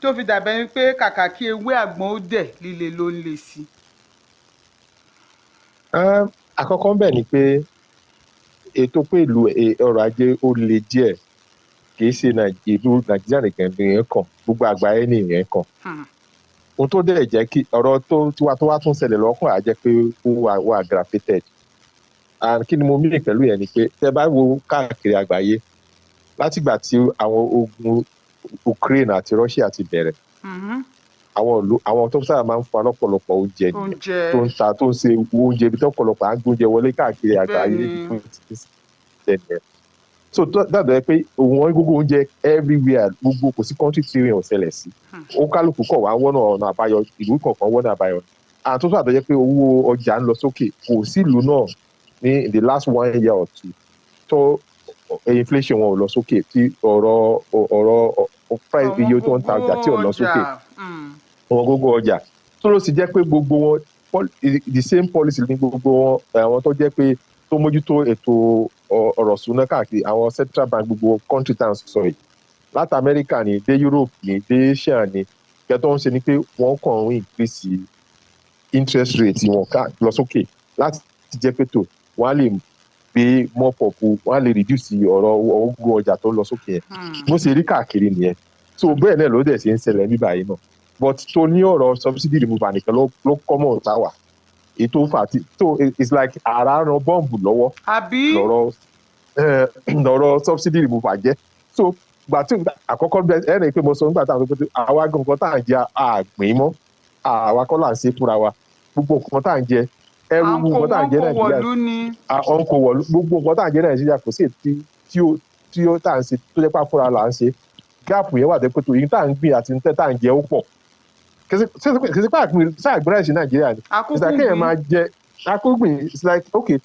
tó fi dàbẹ́ni pé kàkà kí ewé àgbọn ó dẹ̀ líle ló ń le sí. Àkọ́kọ́ bẹ́ẹ̀ ni pé ètò pé ìlú ọrọ̀ ajé ó le díẹ̀ kìí ṣe ìlú Nàìjíríà nìkan nìyẹn kàn, gbogbo àgbáyé nìyẹn kàn. Ohun tó dẹ̀ jẹ́ kí ọ̀rọ̀ tó wá tún ṣẹlẹ̀ lọ́kàn á jẹ́ pé ó wà aggravated. And kí ni mo mìíràn pẹ̀lú yẹn ni pé tẹ́ bá wo káàkiri àgbáyé látìgbà tí àwọn ogun Ukraine àti Russia ti bẹ̀rẹ̀, àwọn tó sábà máa ń fa lọ́pọ̀lọpọ̀ oúnjẹ tó ń ta tó ń ṣe oúnjẹ ibi tó pọ̀lọpọ̀ à ń gbóúnjẹ wọlé káàkiri àgbáyé fún ìtìsẹ́lẹ̀. So dábàá yẹ pé òun gbogbo oúnjẹ everywhere gbogbo kò sí country tí ìrìn ọ̀sẹ̀lẹ̀ sí. Ó kálukú kọ̀ wá wọ́nà ọ̀nà àbáyọ, ìlú kọ̀ọ̀kan wọ́nà àbáyọ. Àtúntò àtọ́jẹ́ pé owó ọjà ń lọ sókè, kò sí ìlú náà ní the last 1 year or 2 tó inflation wọn ò lọ sókè, tí ọ̀rọ̀ price iye tó ń ta ọjà tí ò lọ sókè, ọ̀wọ́n gógó ọjà. Tó ló sì jẹ́ pé gbogbo wọn the same policy ní gbogbo wọn, àwọn tó jẹ́ pé tó mójútó ètò ọ̀rọ̀ ṣúná káàkiri àwọn central bank gbogbo country tá à ń sọ yìí, láti America ní dé Europe ní dé Asia ní kẹtọ́ ń ṣe ni pé wọ́n kàn ń increase interest rate wọn lọ sókè láti jẹ́ pé tó wọ́n á lè gbé mọ́pọ̀pù, wọ́n á lè reduce ọ̀rọ̀ owó ọjà tó lọ sókè yẹn. Bó ṣe rí káàkiri nìyẹn. So bẹ́ẹ̀ náà ló dẹ̀ ṣe ń ṣẹlẹ̀ ní báyìí náà. But tó ní ọ̀rọ̀ subsidy removal nìkan ló common táwà. Ètò fàtí tó it's like ara ran bọ́ǹbù lọ́wọ́ lọ́rọ̀ subsidy removal jẹ́. So gbà tí àkọ́kọ́ bẹ́ẹ̀ ẹ̀rìn pé mo sọ nígbà táwọn tó pé àwa gan-an tá à ń jẹ àgbìn mọ́, àwa kọ́ là ń ṣe fúnra wa. Gbogbo nǹkan tá à ń jẹ ẹrù gbogbo nǹkan tá à ń jẹ Nàìjíríà ọ̀nkò wọ̀lú gbogbo nǹkan tá à ń jẹ Nàìjíríà kò sí tí ó tá à ń ṣe tó jẹ́ pà fúnra là ń ṣe. Gáàpù yẹn wà dé pé tó yìí tá à ń gbìn àti tẹ́ tá à ń jẹ ó pọ̀. Kìí ṣe pé àgbẹ̀rẹ̀ ṣe Nàìjíríà ni. Ìgbà kéèyàn máa jẹ akógbìn it's like okay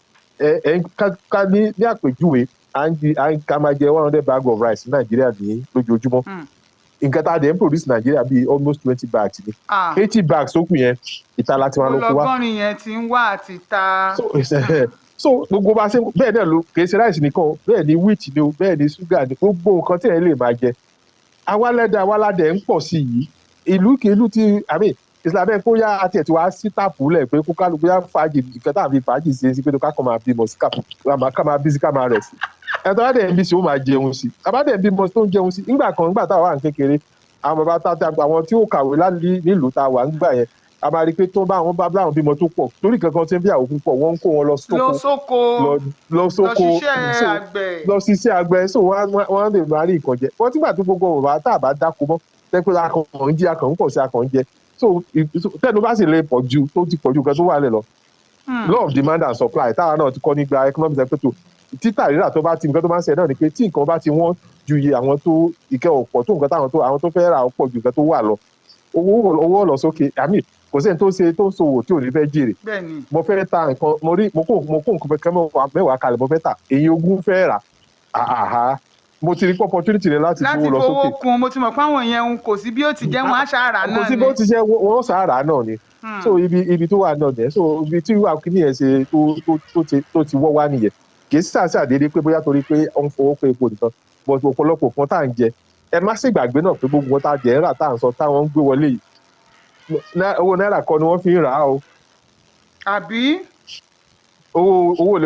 ká ní àpèjúwe ká máa jẹ 100 bag of rice ní nàìjíríà ní lójoojúmọ́ nǹkan tá a dẹ̀ ń produce nàìjíríà bíi almost 20 bags ni 80 bags tó kù yẹn ìta láti máa lọ kó wá. ọlọgọ́rin yẹn ti ń wá àti ta. so gbogbo bá ṣe bẹ́ẹ̀ náà ló kì í ṣe rice nìkan bẹ́ẹ̀ ni wheat ni o bẹ́ẹ̀ ni sugar ni gbogbo nǹkan tí ẹ̀ lè máa jẹ awáládẹ̀ ń pọ̀ sí yìí ìlú tí ìsìlámẹ́ kó yá àti ẹ̀tí wá sí tàpù lẹ̀ pé kó kálukú yá fàájì nǹkan tá à ń fi fàájì ṣe sí pé ká kàn máa bímọ sí ká máa bí sí ká máa rẹ̀ sí ẹ̀tọ́ bá dẹ̀ ń bí sí ó máa jẹun sí àbá dẹ̀ ń bímọ tó ń jẹun sí nígbà táwa wà ní kékeré àwọn bàbá àwọn tí ó kàwé nílùú tá a wà nígbà yẹn a máa rí i pé tó bá àwọn báwọn bímọ tó pọ̀ torí kankan tí ń bí àwọn púpọ̀ wọ́n ń kó wọn lọ sóko lọ ṣiṣẹ́ àgbẹ̀ so wọ́n lè máa rí nǹkan jẹ wọ́n tígbà tó gbogbo bàbá tá a bá dáko mọ́ tẹ́pẹ́ akàn ń jí akàn ń pọ̀ sí akàn ń jẹ so tẹ́nu bá sì lè pọ̀ ju tó ti pọ̀ ju nǹkan tó wà lẹ̀ lọ law of demand and supply táwa náà ti kọ́ nígbà economic sector títà rírà tó bá ti nǹkan tó máa ń ṣe náà ni pé tí nǹkan bá ti wọ́n ju iye àwọn tó ìkẹ́ ọ̀pọ̀ tó nǹkan àwọn tó fẹ́ rà ọ̀pọ̀ ju nǹkan tó wà lọ owó lọ sókè àmì kò sẹ́ni tó ń ṣòwò tí ò ní fẹ́ jèrè mo fẹ́ ta nǹkan mo kó nǹkan kẹ́ mẹ́wàá kalẹ̀ mo fẹ́ ta èyí ogún fẹ́ rà mo ti rí opportunity rẹ láti fowó lọ sókè. láti fowó kun mo ti mọ̀ pé àwọn yẹn kò sí bí ó ti jẹ́ wọn á ṣàrà náà ni. kò sí bí ó ti jẹ́ wọn ṣàrà náà ni. so ibi tó wà náà nìyẹn so ibi tí wà kí nìyẹn ṣe tó ti wọ́ wá nìyẹn kì í ṣàṣàdédé pé bóyá torí pé ó ń fowó pé epo nìkan but ọ̀pọ̀lọpọ̀ kan tá à ń jẹ ẹ má sì gbàgbé náà pé gbogbo wọn tá a jẹ ń rà tá à ń sọ táwọn ń gbé wọlé yìí owó náírà kọ́ ni wọ́n fi ń rà á o. àbí. owó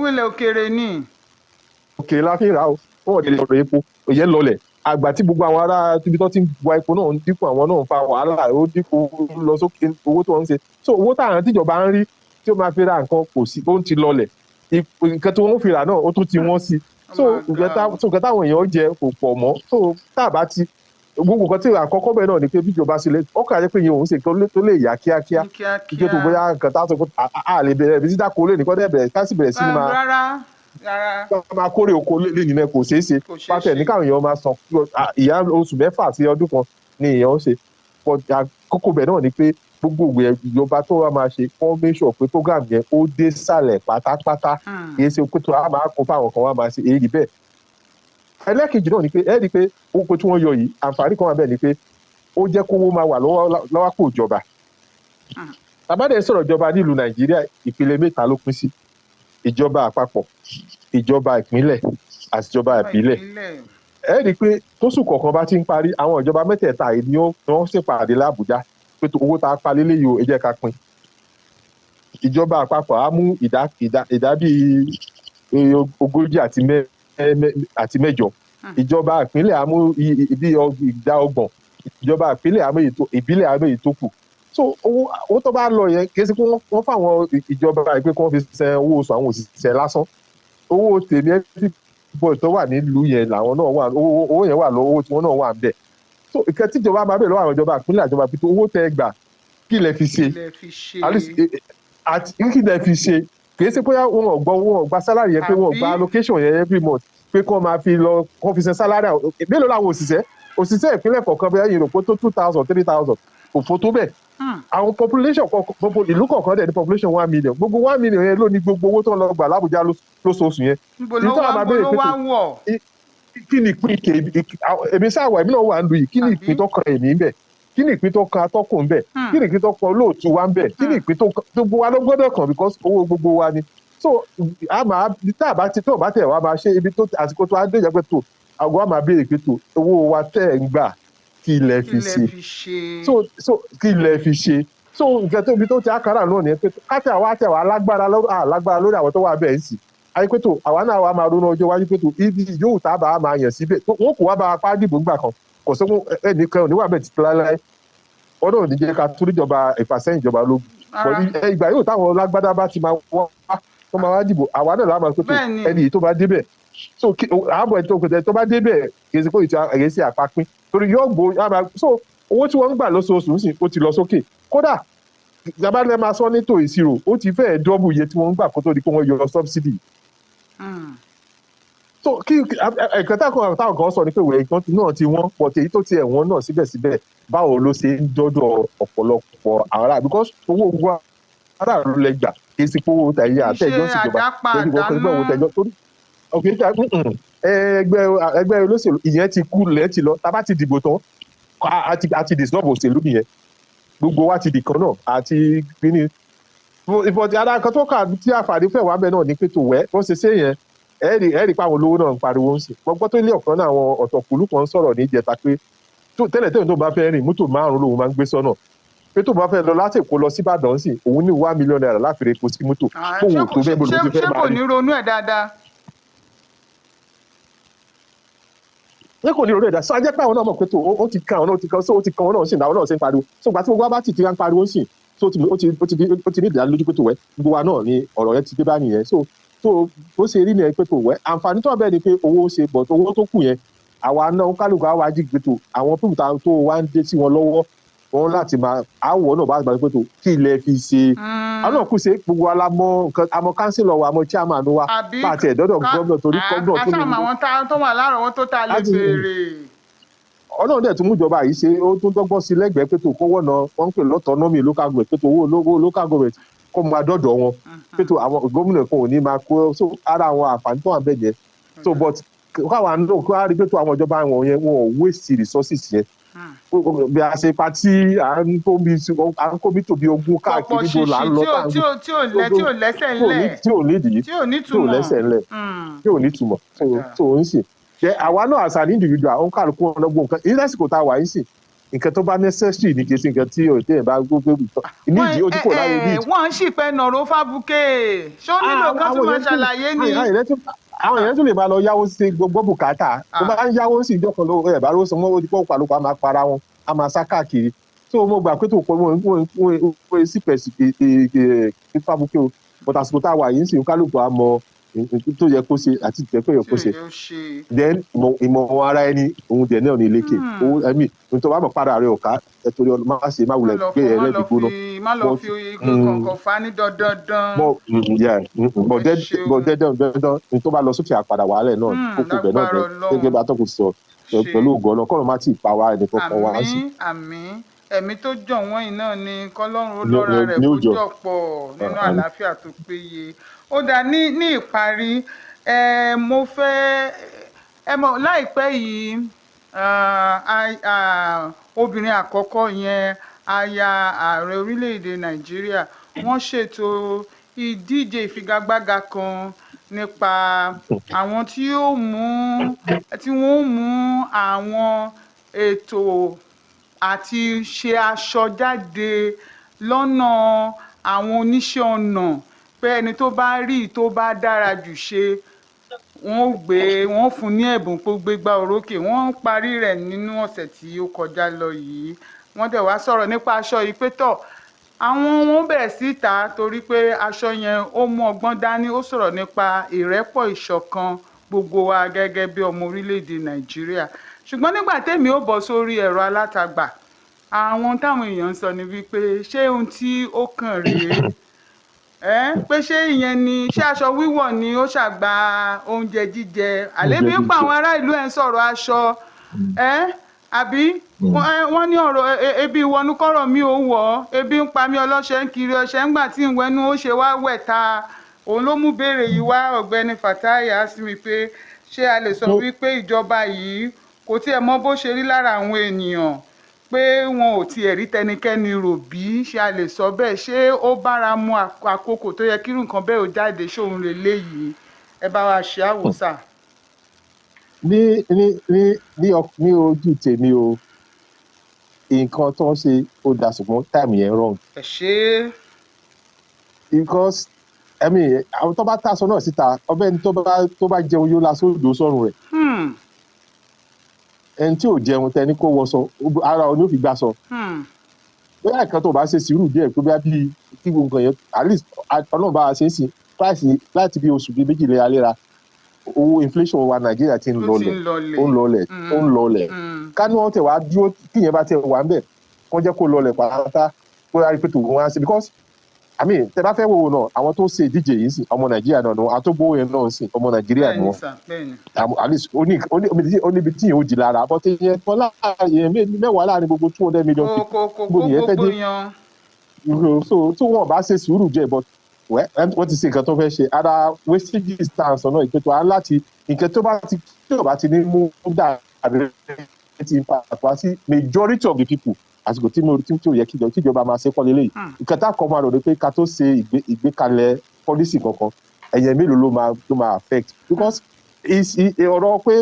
ilẹ̀ òkèèrè ni. òkèèrè la fi ń rà á o wọ́n lè lọ́rọ̀ epo òye lọlẹ̀ àgbà tí gbogbo àwọn ará ibi tó ti ń wa epo náà ń dínkù àwọn náà ń fa wàhálà ó dínkù lọ sókè owó tó ń ṣe so owó táwọn tíjọba ń rí tí ó máa fi ra nǹkan kò sí ó ń ti lọlẹ̀ nǹkan tó ń fi rà náà ó tún ti wọ́n sí so nǹkan táwọn èèyàn jẹ kò pọ̀ mọ́ so tá a bá ti gbogbo nǹkan tí àkọ́kọ́ bẹ́ẹ̀ náà ni pé bíjọba sílẹ̀ ọkọ̀ àjẹ́ pé yẹn òun ṣe nǹkan tó lè yá kíákíá kí tó bóyá nǹkan tá a sọ pé a lè bẹ̀rẹ̀ bí dídá kó lè nìkan dẹ̀ bẹ̀rẹ̀ ká sì bẹ̀rẹ̀ sí ni máa máa kórè oko lè nínú ẹ kò ṣeé ṣe pàtẹ ní káwọn èèyàn máa san ìyá oṣù mẹ́fà sí ọdún kan ni èèyàn ń ṣe kókó bẹ̀ náà ni pé gbogbo òwe ìjọba tó wá máa ṣe kọ́ make sure pé program yẹn ó dé sàlẹ̀ pátápátá kì í ṣe pé tó a máa kó fáwọn kan wá máa ṣe èyí bẹ́ẹ̀. ẹlẹ́kejì náà ni pé ẹ rí i pé owó tí wọ́n yọ yìí àǹfààní kan wà bẹ́ẹ̀ ni pé ó jẹ́ kówó máa wà lọ́wọ́ kó ìjọba. àbádẹ́ sọ̀rọ̀ ìjọba nílùú nàìjíríà ìpele mẹ́ta ló pín sí ìjọba àpapọ̀ ìjọba ìpínlẹ̀ àti ìjọba ìbílẹ̀ ẹ rí i pé tóṣù kọ̀ọ̀kan bá ti ń parí àwọn ìjọba mẹ́tẹ̀ẹ̀ta yìí ni wọ́n ṣèpàdé l'Àbújá pé owó tá a pa lélẹ́yìí o ẹ jẹ́ ká pín ìjọba àpapọ̀ á mú ìdá bíi 40 àti mẹ́jọ ìjọba ìpínlẹ̀ á mú bíi ìdá 30 ìjọba ìpínlẹ̀ á mú ìbílẹ̀ á mú èyí tó kù so owó tó bá lọ yẹn kì í ṣe pé wọ́n fáwọn ìjọba ìpè kí wọ́n fi san owó oṣù àwọn òṣìṣẹ́ lásán owó tèmi everybody tó wà nílùú yẹn làwọn náà wà owó yẹn wà lọ́wọ́ owó tí wọ́n náà wà ń bẹ̀ so ìkẹ́ tíjọba máa bẹ̀rẹ̀ lọ́wọ́ àwọn ìjọba ìpínlẹ̀ àjọba pé owó tẹ́ gbà kí lẹ fi ṣe kí lẹ fi ṣe kì í ṣe pé wọn ò gba salary yẹn pé wọn ò gba allocation yẹn every month pé kí wọ́n máa fi lọ kọ́ fi san salary mélòó làwọn òṣìṣẹ́ ìpínlẹ̀ kọ̀ọ̀kan bẹ́ẹ̀ yìí rò pé tó 2,000 3,000 kò fò tó bẹ́ẹ̀ àwọn population ìlú kọ̀ọ̀kan dẹ̀ ní population 1 million gbogbo 1 million yẹn ló ní gbogbo owó tó ń lọ gbà l'Àbújá lóṣooṣù yẹn. kí ni ìpín èmi sáwà èmi náà wà ń lu yìí kí ni ìpín tó kan èmi ń bẹ̀ kí ni ìpín tó kan atọ́kùn ń bẹ̀ kí ni ìpín tó kan olóòtú wa ń bẹ̀ kí ni ìpín tó gbogbo wa ló gbọ́dọ̀ kàn because owó gbogbo wa ni so a máa tá a bá ti tó bá tẹ̀ wá máa ṣe ibi tó àsìkò tó á dé ìjọba tó àgọ́ àmà béèrè pé tó owó wa tẹ̀ ń gbà kí ilẹ̀ fi ṣe so kí ilẹ̀ fi ṣe so nǹkan tó ibi tó ti àkàrà náà nìyẹn pé káàtì àwa alágbára lórí àwọn tó wà bẹ́ẹ̀ ń sì ayé pé tó àwa náà wà máa ronú ọjọ́ wájú pé tó ibi yóò tá a bá máa yàn síbẹ̀ wọn kò wá bá apá dìbò ńgbà kan kò sọ fún ẹnìkan òníwà bẹ́ẹ̀ ti láéláé wọn náà níjẹ́ ká tó níjọba ìfàsẹ́yìn ìjọba lógun ìgbà yóò táwọn lágbádá bá ti máa wọ́n máa wá dìbò àwa náà láwọn pé tó ẹni yìí tó bá débẹ̀ so àbọ̀ ẹ̀ tó bá débẹ̀ kì í ṣe pé ìrẹsì àpapín torí yóò gbó so owó tí wọ́n ń gbà lóṣooṣù sì ó ti lọ sókè kódà jabalẹ̀ máa sọ ní tò ìṣirò ó ti fẹ́ẹ̀ dọ́bù iye tí wọ́n ń gbà kó tó di pé wọ́n yọ subsidy. so kí ẹ̀kọ́ táwọn kan sọ ni pé ìwé ìkan náà ti wọ́n pọ̀ tèyí tó ti ẹ̀wọ̀n náà síbẹ̀síbẹ̀ báwo ló ṣe ń dọ́dọ̀ ọ̀pọ̀lọpọ̀ ará because owó ogun aráàlú lẹ gbà kì í sí pé owó tẹ̀yìn àtẹ̀jọ́ síjọba lórí wọn pẹ̀lú owó tẹ̀jọ́ torí òkè ẹgbẹ́ olóṣèlú ìyẹn ti kú lẹ́ ti lọ tá a bá ti dìbò tán àti dissolve òṣèlú nìyẹn gbogbo wa ti di kan náà àti kíní ìbọ̀dì ara kan tó kà tí àǹfààní fẹ́ wà bẹ́ẹ̀ náà ní pé tó wẹ́ wọ́n ṣe ṣe yẹn ẹ̀ẹ́rì pa àwọn olówó náà ń pariwo ń sìn gbọ́gbọ́ tó lé ọ̀kan náà àwọn ọ̀tọ̀kùlú kan sọ̀rọ̀ ní ìjẹta pé tẹ́lẹ̀ tó bá fẹ́ rìn mọ́tò 5 lòun máa ń gbé sọ́nà pé tó bá fẹ́ lọ láti Èkó lọ sí Ìbàdàn sí òun ní $1 million láti rẹ̀ epo sí mọ́tò fóun tó fẹ́ bolo ti fẹ́ máa rí. ṣé kò ní ronú ẹ̀ dáadáa. ní kò ní ronú ẹ̀ dáadáa sọ ajẹ́ pé àwọn náà mọ̀ pé tó ó ti kan àwọn náà ti kan wọn náà sì náà náà ṣe ń pariwo so gbà tí gbogbo wa bá ti ń pariwo sí so ó ti ní ìdánilójú pé tó wẹ́ gbogbo wa náà ni ọ̀rọ̀ yẹn ti dé bá nìyẹn so ó ṣe rí nìyẹn pé tó wẹ́ àǹfààní tó wà bẹ́ẹ̀ ni pé owó ṣe bọ̀ owó tó kù yẹn àwa náà kálukú àwa jí gbé tó àwọn pípùtà tó wá ń dé sí wọn lọ́wọ́ wọn láti máa àwọ̀ náà bá gbà pé tó kí ilẹ̀ fi ṣe àwọn náà kù ṣe gbogbo alámọ̀ nǹkan àmọ́ kánsílọ̀ wa àmọ́ chairman wa bá àti ẹ̀dọ́dọ̀ gómìnà torí gómìnà tó ní. àṣà àwọn tó wà lárọ̀ọ́wọ́ tó ta lè béèrè. ọlọ́run dẹ̀ tún mú ìjọba yìí ṣe ó tún dọ́gbọ́n sí lẹ́gbẹ̀ẹ́ pé tó kówó náà wọ́n ń pè lọ́tọ̀ọ́nọ́mì local government pé tó owó local government kó máa dọ́dọ̀ wọn pé tó àwọn gómìnà kan ò ní máa kó so ara àwọn àǹfààní tó wà bẹ́ẹ̀ yẹn so but káwa náà kó a rí pé tó àwọn ìjọba wọn yẹn wọn ò waste resources yẹn bí a ṣe pa tí à ń kó bí tòbí ogún káàkiri bó là ń lọ tí ò lẹ́sẹ̀ ńlẹ̀ tí ò nídìí tí ò lẹ́sẹ̀ ńlẹ̀ tí ò nítumọ̀ tó ń sìn jẹ́ àwa náà àṣà ní individual ó ń kálukú ọlọ́gbọ̀n nǹkan èyí lásìkò tá a wà yín sìn nǹkan tó bá necessary ní kìí sí nǹkan tí òde ẹ̀ bá gbogbo ìtọ́ nídìí ó ti kò láyé nídìí. wọ́n ń ṣìpẹ́ nọ̀rọ̀ fábùkè ṣó nílò kan tó máa ṣàlàyé ni. àwọn èèyàn tún lè máa lọ yáwó sí gbogbo bùkátà tó bá ń yáwó sí ìjọ kan ló ẹ̀ bá ló sọ mọ́ ó ti pọ̀ pàlùpọ̀ á máa para wọn á máa sá káàkiri tó mo gbà pé tó pọ̀ wọ́n sípẹ̀ sí fábùkè o bọ̀tà àsìkò tá a wà yìí ń sìn kálukú á mọ tó yẹ kó ṣe àti ìtẹ́ pé yẹ kó ṣe then ìmọ̀ ara ẹni òun dẹ̀ náà ní ilékè owó ẹ̀mí nítorí wàá mọ̀ padà rẹ̀ ọ̀ká ẹ̀tọ́rí má ṣe má wulẹ̀ gbé ẹ̀ lẹ́bi gbóná. má lọ fi kọ̀ọ̀kan fa ní dandan. bọ̀ dandan ní tó bá lọ sókè àpàdà wàhálẹ̀ náà kókò bẹ̀ náà gẹ́gẹ́ bá tọ́kù sọ pẹ̀lú ògùn ọ̀nà kọ́nà má ti pa wá ẹni kankan wá sí. àmín ẹ̀mí tó jọ̀ wọ́n yìí náà ni kọ́lọ́run ó lọ́ra rẹ̀ kó jọ̀ pọ̀ nínú àlàáfíà tó péye. Ó dà ní ìparí mo fẹ́ láìpẹ́ yìí obìnrin àkọ́kọ́ yẹn aya ààrẹ orílẹ̀-èdè Nàìjíríà wọ́n ṣètò ìdíje ìfigagbága kan nípa àwọn tí wọ́n mú àwọn ètò àti ṣe aṣọ jáde lọ́nà àwọn oníṣẹ́ ọnà pé ẹni tó bá rí tó bá dára jù ṣe wọ́n fún ní ẹ̀bùn pé ó gbégbá orókè wọ́n parí rẹ̀ nínú ọ̀sẹ̀ tí ó kọjá lọ yìí wọ́n dẹ̀ wá sọ̀rọ̀ nípa aṣọ yìí pé tọ̀ àwọn wọn bẹ̀rẹ̀ sí ta torí pé aṣọ yẹn ó mú ọgbọ́n dání ó sọ̀rọ̀ nípa ìrẹ́pọ̀ ìṣọ̀kan gbogbo wa gẹ́gẹ́ bí ọmọ orílẹ̀-èdè Nàìjíríà ṣùgbọ́n nígbà tèmi ó bọ́ sórí ẹ̀rọ alátagbà àwọn táwọn èèyàn ń sọ ni wípé ṣé ohun tí ó kàn rèé pé ṣé ìyẹn ni ṣé aṣọ wíwọ̀ ni ó ṣàgbà oúnjẹ jíjẹ àlébi ń pa àwọn ará ìlú ẹ̀ ń sọ̀rọ̀ aṣọ àbí wọ́n ní ọ̀rọ̀ ebi ìwọ̀nù kọ́rọ̀ mi ò wọ̀ ebi ń pa mí ọlọ́ṣẹ́ ń kiri ọṣẹ ńgbà tí ń wẹnu ó ṣe wá wẹ̀ ta òun ló mú béèrè yìí wá ọ̀gbẹ́ni Fatai sí mi pé ṣé a lè sọ wípé ìjọba yìí kò tiẹ̀ mọ bó ṣe rí lára àwọn ènìyàn pé wọn ò tiẹ̀ rí tẹnikẹ́ni rò bí ṣe a lè sọ bẹ́ẹ̀ ṣé ó bára mu àkókò tó yẹ kírun nǹkan bẹ́ẹ̀ ó jáde ṣóun lè léyìí ẹ bá wa ṣe àwòsàn. ní ojú tèmi o nǹkan tó ń ṣe ó dà ṣùgbọ́n táìmù yẹn wrong. ẹ ṣe é. because àwọn tó bá tàṣọ náà síta ọbẹ̀ ni tó bá jẹun yóò la sódò sọ́run rẹ̀. ẹni tí ò jẹun tẹni kó wọṣọ ara ọ ní ó fi gbà sọ. bóyá nǹkan tó bá ṣe sùúrù díẹ̀ pé bí kí gbogbo nǹkan yẹn at least ọlọ́run bá a ṣe é sìn price láti bí oṣù bíi méjì léraléra owó inflation wa Nàìjíríà ti ń lọlẹ̀ kánú wọn tẹ̀ wá dúró kíyẹn bá tẹ̀ wá ń bẹ̀ kán jẹ́ kó lọlẹ̀ pàápàá kó yára pé tòun wá sí because tẹ bá fẹ́ wò ó náà àwọn tó ṣe ìdíje yìí sí ọmọ Nàìjíríà náà wọn àtọ́gbó yẹn náà sí ọmọ Nàìjíríà ni wọn at least ó níbi tí yẹn ó jì lára but yẹn kan láàrin mẹ́wàá láàrin gbogbo 200 million people gbogbo yẹn fẹ́ dé so wọn bá ṣe sùúrù jẹ but wọ́n ti ṣe nǹkan tó fẹ́ ṣe ara wastages tá à ń sọ náà ìpètò à ń láti nǹkan tó bá ti ní mú dàbí ti pàpà sí majority of the people àsìkò tí ò yẹ kíjọba máa ṣe kọ́lé lẹ́yìn nǹkan tá a kọ́ máa rò ní pé ká tó ṣe ìgbékalẹ̀ policy kankan ẹ̀yẹ mélòó ló máa affect because ọ̀rọ̀ pé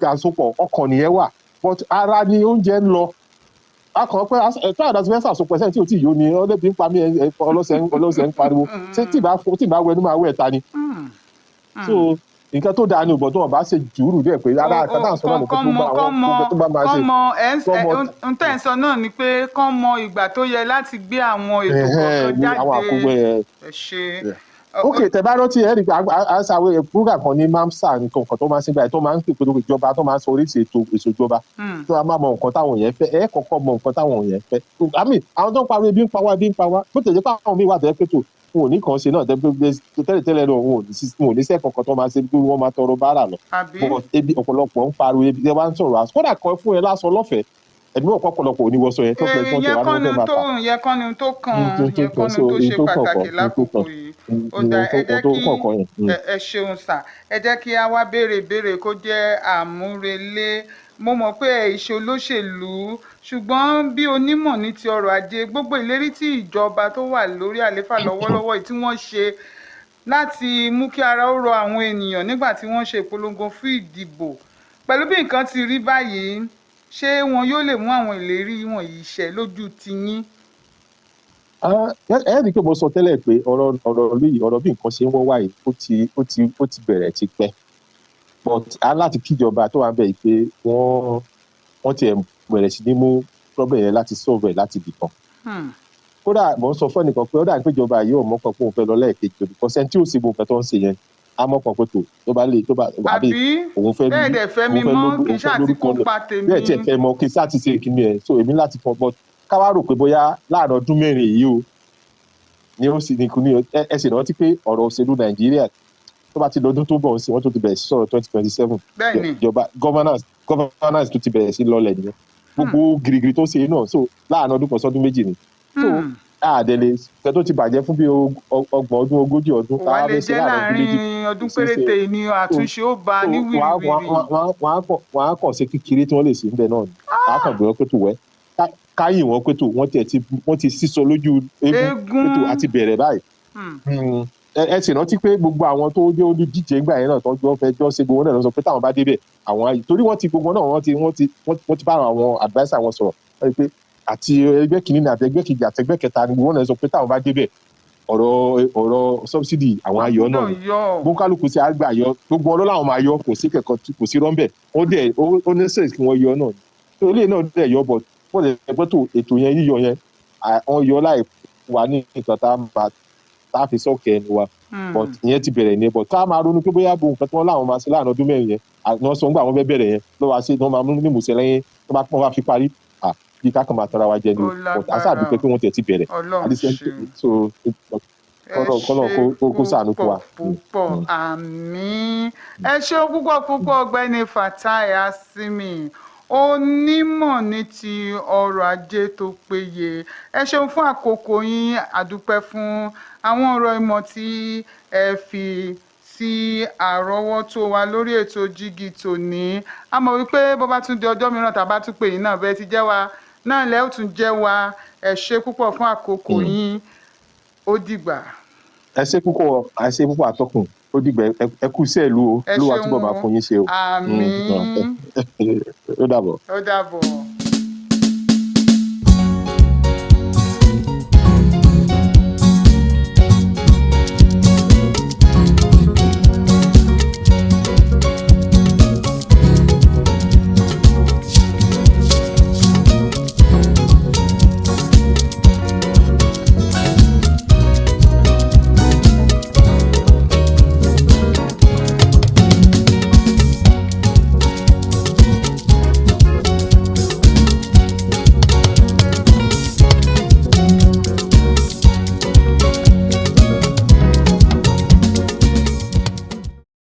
àsopọ̀ ọkàn nìyẹn wà but ara ni oúnjẹ ń lọ akọ̀ pé táyà dájú mẹ́sà àsopọ̀ ẹ̀sẹ̀ tí ò tí yóò ní ọlẹ́bí ń pa mí ọlọ́sẹ̀ ń pariwo ṣé tí ìbá wẹnu máa wẹ̀ ta ni so nǹkan tó dáa ni òbọ̀ tó wọn bá ṣe jùúrù díẹ̀ pé ara àtàtà sọ náà nǹkan tó bá máa ṣe. n tẹ́ ń sọ náà ni pé kán mọ ìgbà tó yẹ láti gbé àwọn ètò kọ̀ọ̀kan jáde. àwọn àkógbó ẹ ṣe. ok tẹ bá rántí ẹ rí i pé àṣàwé program kan ní mamsa nǹkan kan tó máa ń ṣe báyìí tó máa ń pè pé ìjọba tó máa ń sọ oríṣi ètò ìṣèjọba tó máa mọ nǹkan táwọn yẹn fẹ́ ẹ kọ́kọ́ mọ nǹkan táwọn yẹn fẹ́ àmì àwọn tó ń pariwo ebi ń pa wá bó tẹ̀lé pé àwọn míì wà tẹ́ pé tó wọn ò ní kàn ṣe náà tẹ́lẹ̀ náà wọn ò ní sẹ́ kankan tó máa ṣe pé wọ́n máa tọrọ báárà lọ ebi ọ̀pọ̀lọpọ̀ ń pariwo ebi tẹ́ bá ń sọ̀rọ̀ kódà kan fún ẹ lásán lọ́fẹ̀ẹ́ ẹ̀mí ọ̀pọ̀ ọ̀pọ̀lọpọ̀ oníwọ̀sọ yẹn tó pẹ́ tó ń tẹ̀wá ní ọ̀fẹ́ máa ta. ìyẹn kọ́ ni tó kàn ìyẹn kọ́ ni tó ṣe pàtàkì lákòókò yìí ó dá ẹ ṣeun sà ẹ jẹ́ kí a wá béèrè kó jẹ́ àmúrelé mo mọ̀ pé ìṣe olóṣèlú ṣùgbọ́n bí onímọ̀ ní ti ọrọ̀ ajé gbogbo ìlérí tí ìjọba tó wà lórí àlééfà lọ́wọ́lọ́wọ́ yìí tí wọ́n ṣe láti mú kí ara ó rọ àwọn ènìyàn nígbà tí wọ́n ṣe ìpolongo fún ìdìbò pẹ̀lú bí nǹkan ti rí báyìí ṣé wọn yóò lè mú àwọn ìlérí wọ̀nyí ṣẹ lójú tiyín? ẹ rí i pé mo sọ tẹ́lẹ̀ pé ọ̀rọ̀ bí nǹkan ṣe ń wọ́ wáyé ó ti bẹ̀rẹ̀ ti pẹ́ but aláti kíjọba tó wà ń bẹ̀ yìí pé wọ́n ti bẹ̀rẹ̀ sí ní mú problem yẹn láti solve ẹ̀ láti bìkan. kódà mo ń sọ fún ẹnìkan pé ó dà ní péjọba yìí ò mọ́kàn pé òun fẹ́ lọ lẹ́ẹ̀kejì òbí kan sẹ́ni tí ò sí gbogbo nǹkan tó ń ṣe yẹn á mọ́kàn pé tó bá àbí òun fẹ́ lórúkọ lọ bẹ́ẹ̀ tí ẹ fẹ́ mọ kí sáà ti ṣe kíní ẹ̀ so èmi láti fọ bọ́ káwá rò pé bóyá láàrin ọdún mẹ́rin yìí o ni ó sì ní kíní ẹ sì rántí pé ọ̀rọ̀ òṣèlú Nàìjíríà tó bá ti lọ́dún tó bọ̀ sí wọ́n tó ti bẹ̀rẹ̀ sí sọ̀rọ̀ 2027 ìjọba governance tó ti bẹ̀rẹ̀ sí lọ́lẹ̀ nìyẹn gbogbo girigiri tó ṣe náà so láàrin ọdún kan sọ́dún méjì ni so àdẹ̀lẹ̀ ṣe tó ti bàjẹ́ fún bí 30 ọdún 40 ọdún wà lè jẹ́ láàrin ọdún péréte ni àtúnṣe ó bá ní wíwíwí. wọ́n á kàn ṣe kékeré tí wọ́n lè ṣe ń bẹ̀ náà ni wọ́n á kàn bẹ̀rẹ̀ pé tó wẹ́ káyìn wọn pé tó wọ́n ti sísọ lójú eégún pé tó àti bẹ̀rẹ̀ báyìí ẹ sì rántí pé gbogbo àwọn tó jẹ́ olùdíje ńgbà yẹn náà tó jọ fẹ́ jọ ṣe gbogbo náà lọ sọ pé táwọn bá débẹ̀ àwọn ayé torí wọ́n ti gbogbo náà wọ́n ti bá àwọn adviser wọn sọ̀rọ̀ wọ́n rí pé àti ẹgbẹ́ kìíní àti ẹgbẹ́ kejì àti ẹgbẹ́ kẹta ni gbogbo náà sọ pé táwọn bá débẹ̀ ọ̀rọ̀ subsidy àwọn ayọ̀ náà ni bókálùkù sí àgbà ayọ̀ gbogbo ọlọ́ làwọn máa yọ kò sí kẹ̀kọ́ kò sí rọ́ńbẹ̀ ó ní sèé kí wọ́n yọ náà ni tó ilé náà dẹ̀ yọ bọ̀ wọ́n lè pẹ́ tó ètò yẹn yíyọ yẹn wọ́n yọ láì wà ní nǹkan tá a fi sọ́ọ̀kẹ́ ẹni wa but ìyẹn ti bẹ̀rẹ̀ ní but ká máa ronú pé bóyá bo nǹkan tí wọ́n láwọn máa ṣe láàrin ọdún mẹ́rin yẹn àwọn sọ ń gbà wọ́n fẹ́ bẹ̀rẹ̀ yẹn lọ́wọ́ ṣe wọ́n máa mú ní ìmùsẹ̀ lẹ́yìn tó bá pọ́n wá fi parí bí kákan máa tara wa jẹ ni but àṣà àdúpẹ́ pé wọ́n tiẹ̀ ti bẹ̀rẹ̀ so kọ́nà kó ṣàánú fún wa. púpọ̀ àmín ẹ ṣé púpọ̀ ọ̀gbẹ́ni Fatai Asimi onímọ̀ ní ti ọrọ̀ ajé tó péye ẹ ṣeun fún àkókò yín àdúpẹ́ fún àwọn ọ̀rọ̀ ìmọ̀ tí ẹ fi sí àrọ́wọ́tó wa lórí ètò Jígí tòní a mọ̀ wípé bó bá tún di ọjọ́ mìíràn tàbá tún pè yín náà bẹ́ẹ̀ ti jẹ́ wa náà lẹ́ ò tún jẹ́ wa ẹ ṣé púpọ̀ fún àkókò yín ó dìgbà. ẹ ṣé púpọ̀ àtọkùn ó dìgbà ẹ kú sí ìlú o ló wà túbọ̀ máa fún yín ṣe o. àmín. ó dàbọ̀. ó dàbọ̀.